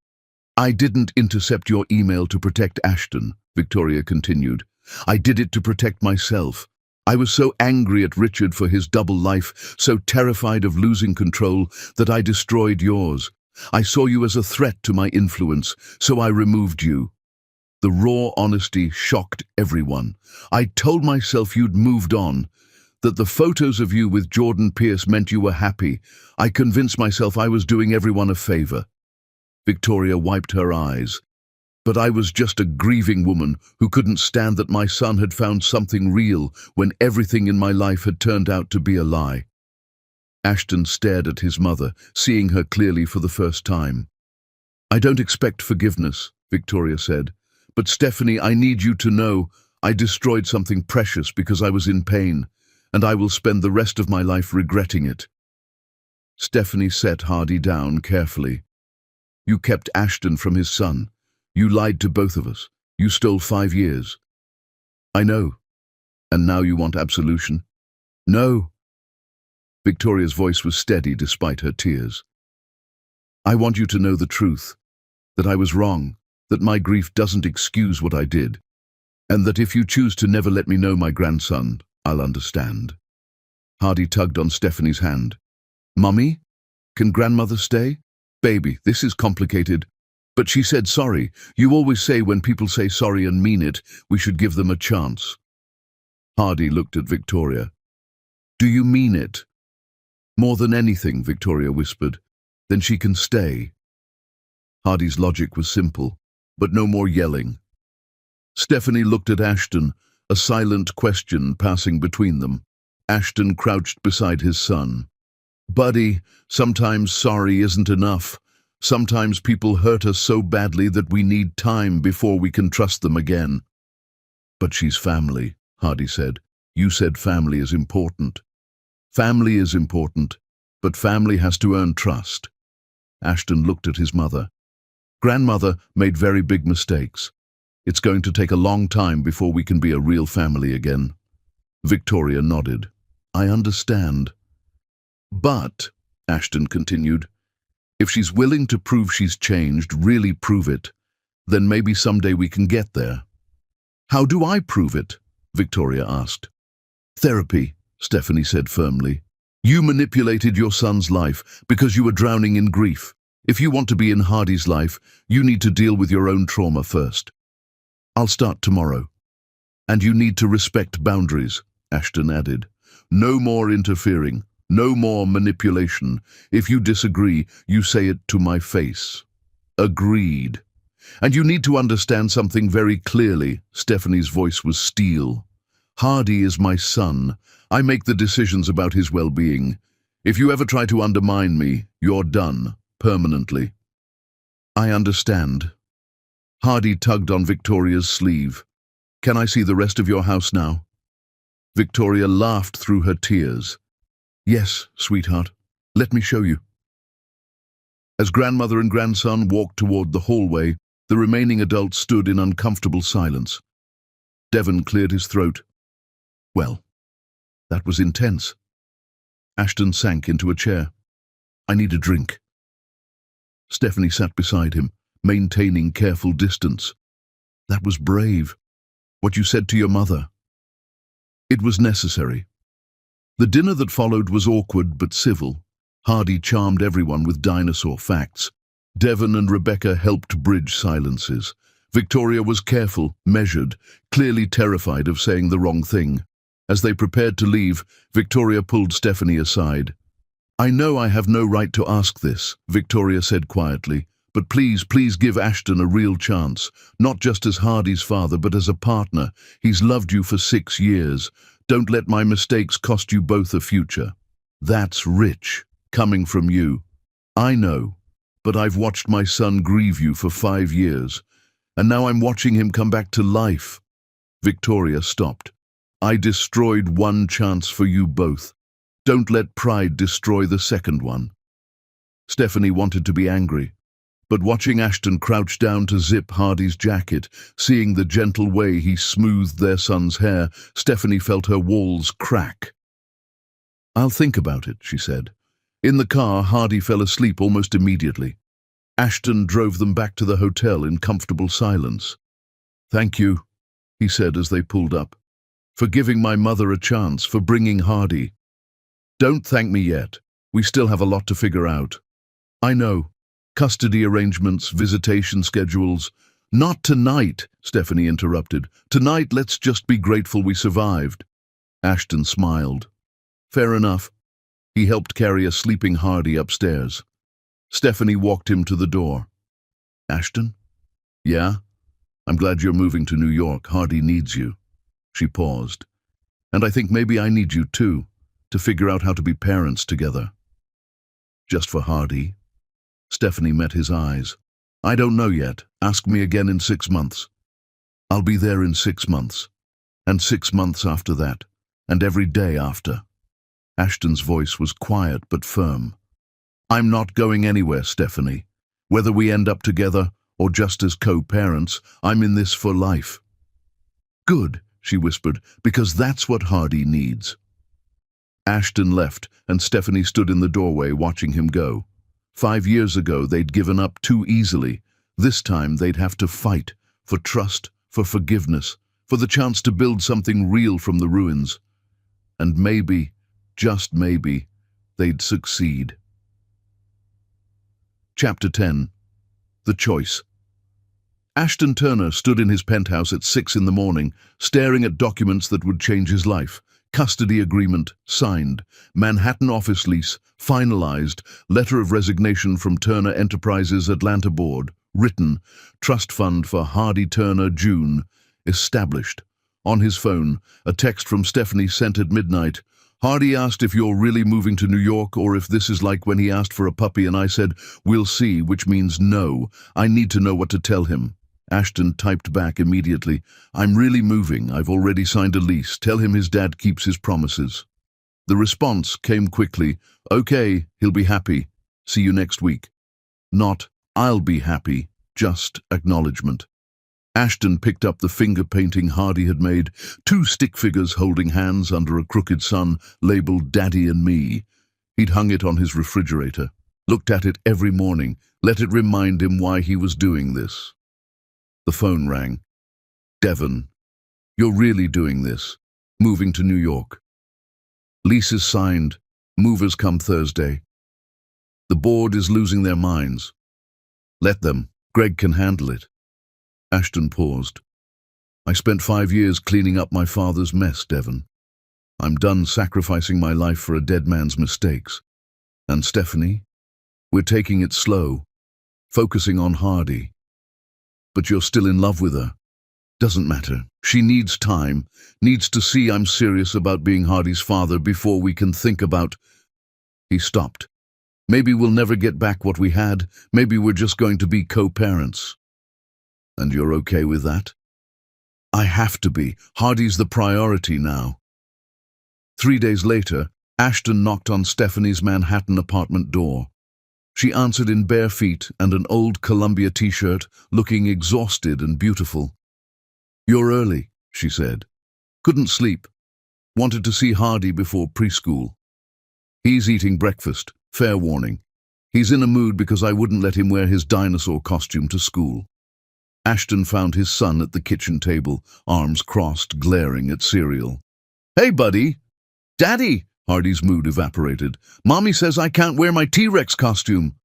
I didn't intercept your email to protect Ashton, Victoria continued. I did it to protect myself. I was so angry at Richard for his double life, so terrified of losing control, that I destroyed yours. I saw you as a threat to my influence, so I removed you. The raw honesty shocked everyone. I told myself you'd moved on, that the photos of you with Jordan Pierce meant you were happy. I convinced myself I was doing everyone a favor. Victoria wiped her eyes. But I was just a grieving woman who couldn't stand that my son had found something real when everything in my life had turned out to be a lie. Ashton stared at his mother, seeing her clearly for the first time. I don't expect forgiveness, Victoria said. But Stephanie, I need you to know I destroyed something precious because I was in pain, and I will spend the rest of my life regretting it. Stephanie set Hardy down carefully. You kept Ashton from his son. You lied to both of us. You stole 5 years. I know. And now you want absolution? No. Victoria's voice was steady despite her tears. I want you to know the truth, that I was wrong, that my grief doesn't excuse what I did, and that if you choose to never let me know my grandson, I'll understand. Hardy tugged on Stephanie's hand. Mummy? Can grandmother stay? Baby, this is complicated. But she said sorry. You always say when people say sorry and mean it, we should give them a chance. Hardy looked at Victoria. Do you mean it? More than anything, Victoria whispered. Then she can stay. Hardy's logic was simple, but no more yelling. Stephanie looked at Ashton, a silent question passing between them. Ashton crouched beside his son. Buddy, sometimes sorry isn't enough. Sometimes people hurt us so badly that we need time before we can trust them again. But she's family, Hardy said. You said family is important. Family is important, but family has to earn trust. Ashton looked at his mother. Grandmother made very big mistakes. It's going to take a long time before we can be a real family again. Victoria nodded. I understand. But, Ashton continued, if she's willing to prove she's changed, really prove it, then maybe someday we can get there. How do I prove it? Victoria asked. Therapy, Stephanie said firmly. You manipulated your son's life because you were drowning in grief. If you want to be in Hardy's life, you need to deal with your own trauma first. I'll start tomorrow. And you need to respect boundaries, Ashton added. No more interfering. No more manipulation. If you disagree, you say it to my face. Agreed. And you need to understand something very clearly. Stephanie's voice was steel. Hardy is my son. I make the decisions about his well-being. If you ever try to undermine me, you're done, permanently. I understand. Hardy tugged on Victoria's sleeve. Can I see the rest of your house now? Victoria laughed through her tears. Yes, sweetheart. Let me show you. As grandmother and grandson walked toward the hallway, the remaining adults stood in uncomfortable silence. Devon cleared his throat. Well, that was intense. Ashton sank into a chair. I need a drink. Stephanie sat beside him, maintaining careful distance. That was brave. What you said to your mother. It was necessary. The dinner that followed was awkward but civil. Hardy charmed everyone with dinosaur facts. Devon and Rebecca helped bridge silences. Victoria was careful, measured, clearly terrified of saying the wrong thing. As they prepared to leave, Victoria pulled Stephanie aside. "I know I have no right to ask this," Victoria said quietly, "but please give Ashton a real chance, not just as Hardy's father, but as a partner. He's loved you for 6 years. Don't let my mistakes cost you both a future." "That's rich, coming from you. I know, but I've watched my son grieve you for 5 years, and now I'm watching him come back to life." Victoria stopped. "I destroyed one chance for you both. Don't let pride destroy the second one." Stephanie wanted to be angry, but watching Ashton crouch down to zip Hardy's jacket, seeing the gentle way he smoothed their son's hair, Stephanie felt her walls crack. "I'll think about it," she said. In the car, Hardy fell asleep almost immediately. Ashton drove them back to the hotel in comfortable silence. "Thank you," he said as they pulled up, "for giving my mother a chance, for bringing Hardy." "Don't thank me yet. We still have a lot to figure out." "I know. Custody arrangements, visitation schedules." "Not tonight," Stephanie interrupted. "Tonight, let's just be grateful we survived." Ashton smiled. "Fair enough." He helped carry a sleeping Hardy upstairs. Stephanie walked him to the door. "Ashton?" "Yeah? I'm glad you're moving to New York. Hardy needs you." She paused. "And I think maybe I need you too, to figure out how to be parents together." "Just for Hardy?" Stephanie met his eyes. "I don't know yet. Ask me again in 6 months." "I'll be there in 6 months. And 6 months after that. And every day after." Ashton's voice was quiet but firm. "I'm not going anywhere, Stephanie. Whether we end up together or just as co-parents, I'm in this for life." "Good," she whispered, "because that's what Hardy needs." Ashton left, and Stephanie stood in the doorway watching him go. 5 years ago, they'd given up too easily. This time, they'd have to fight for trust, for forgiveness, for the chance to build something real from the ruins. And maybe, just maybe, they'd succeed. Chapter 10. The Choice. Ashton Turner stood in his penthouse at 6 in the morning, staring at documents that would change his life. Custody agreement signed, Manhattan office lease finalized, letter of resignation from Turner Enterprises Atlanta board written, trust fund for Hardy Turner June established. On his phone, a text from Stephanie sent at midnight. "Hardy asked if you're really moving to New York or if this is like when he asked for a puppy and I said, 'We'll see,' which means no. I need to know what to tell him." Ashton typed back immediately, "I'm really moving. I've already signed a lease. Tell him his dad keeps his promises." The response came quickly. "Okay, he'll be happy. See you next week." Not, "I'll be happy," just acknowledgement. Ashton picked up the finger painting Hardy had made, 2 stick figures holding hands under a crooked sun, labeled Daddy and Me. He'd hung it on his refrigerator, looked at it every morning, let it remind him why he was doing this. The phone rang. "Devon, you're really doing this, moving to New York. Lease is signed, movers come Thursday. The board is losing their minds. Let them, Greg can handle it." Ashton paused. "I spent 5 years cleaning up my father's mess, Devon. I'm done sacrificing my life for a dead man's mistakes. And Stephanie, we're taking it slow, focusing on Hardy. But you're still in love with her. Doesn't matter. She needs time, needs to see I'm serious about being Hardy's father before we can think about—" He stopped. "Maybe we'll never get back what we had. Maybe we're just going to be co-parents." "And you're okay with that?" "I have to be. Hardy's the priority now." 3 days later, Ashton knocked on Stephanie's Manhattan apartment door. She answered in bare feet and an old Columbia t-shirt, looking exhausted and beautiful. "You're early," she said. "Couldn't sleep. Wanted to see Hardy before preschool. He's eating breakfast. Fair warning. He's in a mood because I wouldn't let him wear his dinosaur costume to school." Ashton found his son at the kitchen table, arms crossed, glaring at cereal. "Hey, buddy!" "Daddy!" Hardy's mood evaporated. "Mommy says I can't wear my T-Rex costume."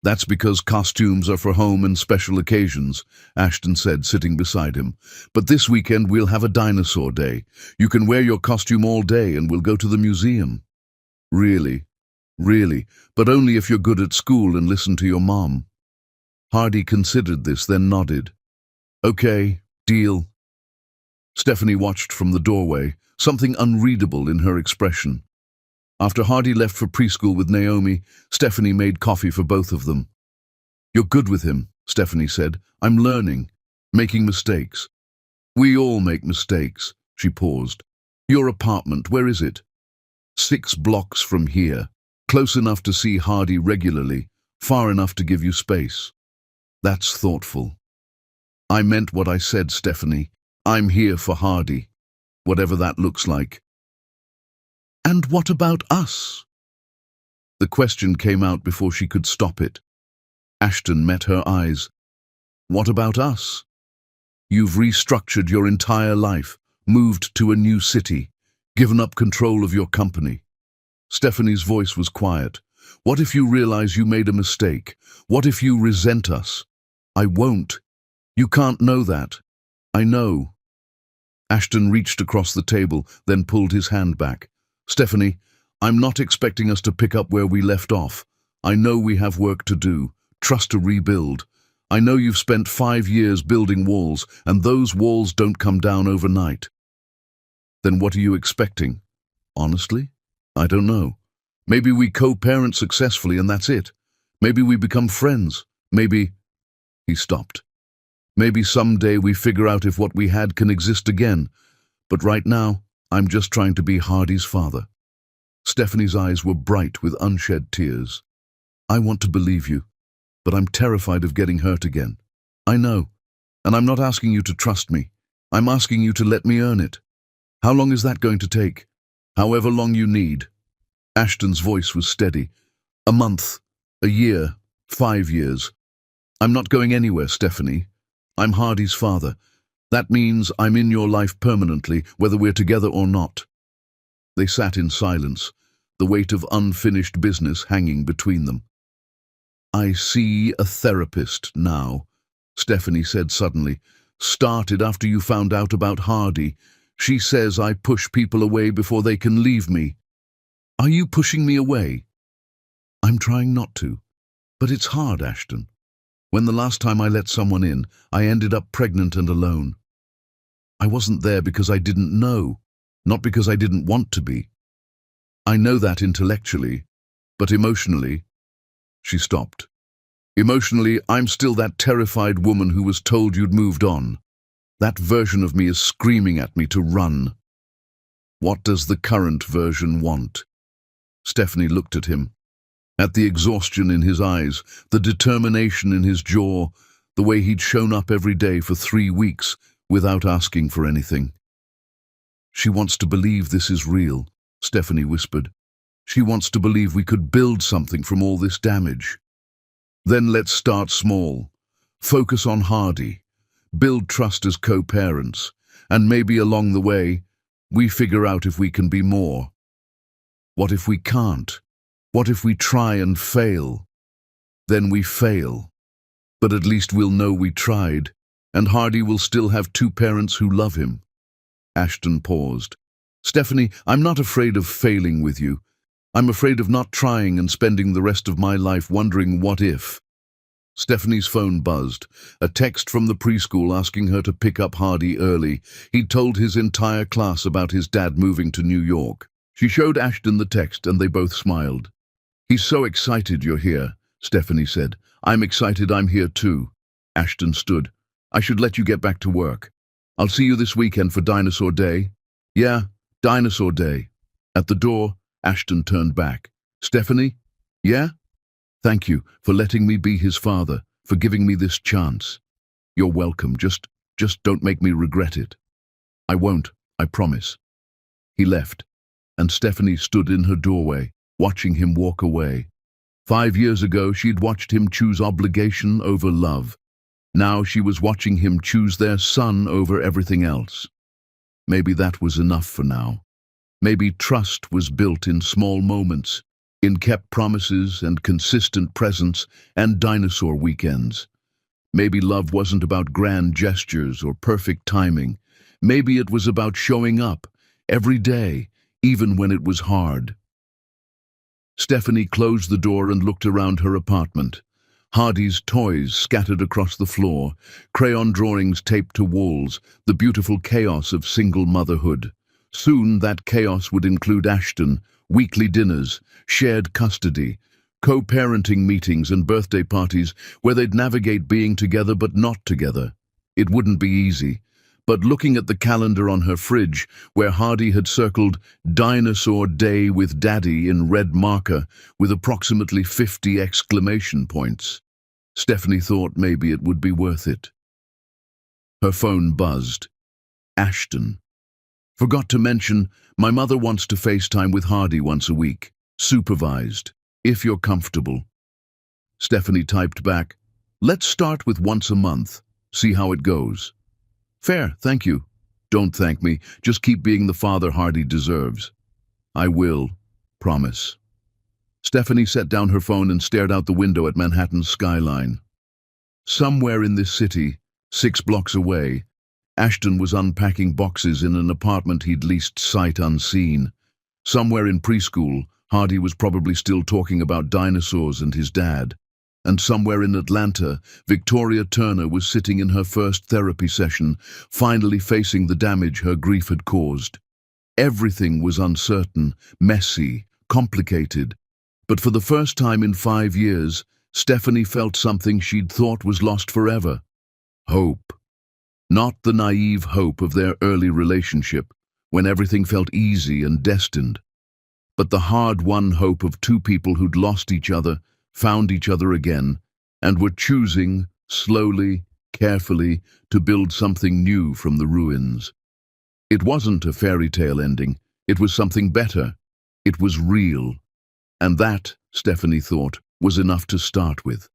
That's because costumes are for home and special occasions, Ashton said, sitting beside him. But this weekend we'll have a dinosaur day. You can wear your costume all day and we'll go to the museum. Really? Really? But only if you're good at school and listen to your mom. Hardy considered this, then nodded. Okay, deal. Stephanie watched from the doorway, something unreadable in her expression. After Hardy left for preschool with Naomi, Stephanie made coffee for both of them. You're good with him, Stephanie said. I'm learning, making mistakes. We all make mistakes, she paused. Your apartment, where is it? 6 blocks from here. Close enough to see Hardy regularly, far enough to give you space. That's thoughtful. I meant what I said, Stephanie. I'm here for Hardy, whatever that looks like. And what about us? The question came out before she could stop it. Ashton met her eyes. What about us? You've restructured your entire life, moved to a new city, given up control of your company. Stephanie's voice was quiet. What if you realize you made a mistake? What if you resent us? I won't. You can't know that. I know. Ashton reached across the table, then pulled his hand back. Stephanie, I'm not expecting us to pick up where we left off. I know we have work to do, trust to rebuild. I know you've spent 5 years building walls, and those walls don't come down overnight. Then what are you expecting? Honestly? I don't know. Maybe we co-parent successfully and that's it. Maybe we become friends. Maybe... He stopped. Maybe someday we figure out if what we had can exist again. But right now, I'm just trying to be Hardy's father. Stephanie's eyes were bright with unshed tears. I want to believe you, but I'm terrified of getting hurt again. I know, and I'm not asking you to trust me. I'm asking you to let me earn it. How long is that going to take? However long you need. Ashton's voice was steady. A month, a year, 5 years. I'm not going anywhere, Stephanie. I'm Hardy's father. That means I'm in your life permanently, whether we're together or not. They sat in silence, the weight of unfinished business hanging between them. I see a therapist now, Stephanie said suddenly. Started after you found out about Hardy. She says I push people away before they can leave me. Are you pushing me away? I'm trying not to. But it's hard, Ashton. When the last time I let someone in, I ended up pregnant and alone. I wasn't there because I didn't know, not because I didn't want to be. I know that intellectually, but emotionally, she stopped. Emotionally, I'm still that terrified woman who was told you'd moved on. That version of me is screaming at me to run. What does the current version want? Stephanie looked at him. At the exhaustion in his eyes, the determination in his jaw, the way he'd shown up every day for 3 weeks without asking for anything. She wants to believe this is real, Stephanie whispered. She wants to believe we could build something from all this damage. Then let's start small. Focus on Hardy. Build trust as co-parents. And maybe along the way, we figure out if we can be more. What if we can't? What if we try and fail? Then we fail. But at least we'll know we tried, and Hardy will still have 2 parents who love him. Ashton paused. Stephanie, I'm not afraid of failing with you. I'm afraid of not trying and spending the rest of my life wondering what if. Stephanie's phone buzzed, a text from the preschool asking her to pick up Hardy early. He'd told his entire class about his dad moving to New York. She showed Ashton the text and they both smiled. He's so excited you're here, Stephanie said. I'm excited I'm here too. Ashton stood. I should let you get back to work. I'll see you this weekend for Dinosaur Day. Yeah, Dinosaur Day. At the door, Ashton turned back. Stephanie? Yeah? Thank you for letting me be his father, for giving me this chance. You're welcome, just don't make me regret it. I won't, I promise. He left, and Stephanie stood in her doorway, watching him walk away. 5 years ago, she'd watched him choose obligation over love. Now she was watching him choose their son over everything else. Maybe that was enough for now. Maybe trust was built in small moments, in kept promises and consistent presence and dinosaur weekends. Maybe love wasn't about grand gestures or perfect timing. Maybe it was about showing up every day, even when it was hard. Stephanie closed the door and looked around her apartment. Hardy's toys scattered across the floor, crayon drawings taped to walls, the beautiful chaos of single motherhood. Soon that chaos would include Ashton, weekly dinners, shared custody, co-parenting meetings and birthday parties where they'd navigate being together but not together. It wouldn't be easy, but looking at the calendar on her fridge, where Hardy had circled Dinosaur Day with Daddy in red marker with approximately 50 exclamation points, Stephanie thought maybe it would be worth it. Her phone buzzed. Ashton. Forgot to mention, my mother wants to FaceTime with Hardy once a week. Supervised. If you're comfortable. Stephanie typed back, let's start with once a month. See how it goes. Fair, thank you. Don't thank me. Just keep being the father Hardy deserves. I will. Promise. Stephanie set down her phone and stared out the window at Manhattan's skyline. Somewhere in this city, 6 blocks away, Ashton was unpacking boxes in an apartment he'd leased sight unseen. Somewhere in preschool, Hardy was probably still talking about dinosaurs and his dad. And somewhere in Atlanta, Victoria Turner was sitting in her first therapy session, finally facing the damage her grief had caused. Everything was uncertain, messy, complicated. But for the first time in 5 years, Stephanie felt something she'd thought was lost forever. Hope. Not the naive hope of their early relationship, when everything felt easy and destined, but the hard-won hope of 2 people who'd lost each other, found each other again, and were choosing, slowly, carefully, to build something new from the ruins. It wasn't a fairy tale ending. It was something better. It was real. And that, Stephanie thought, was enough to start with.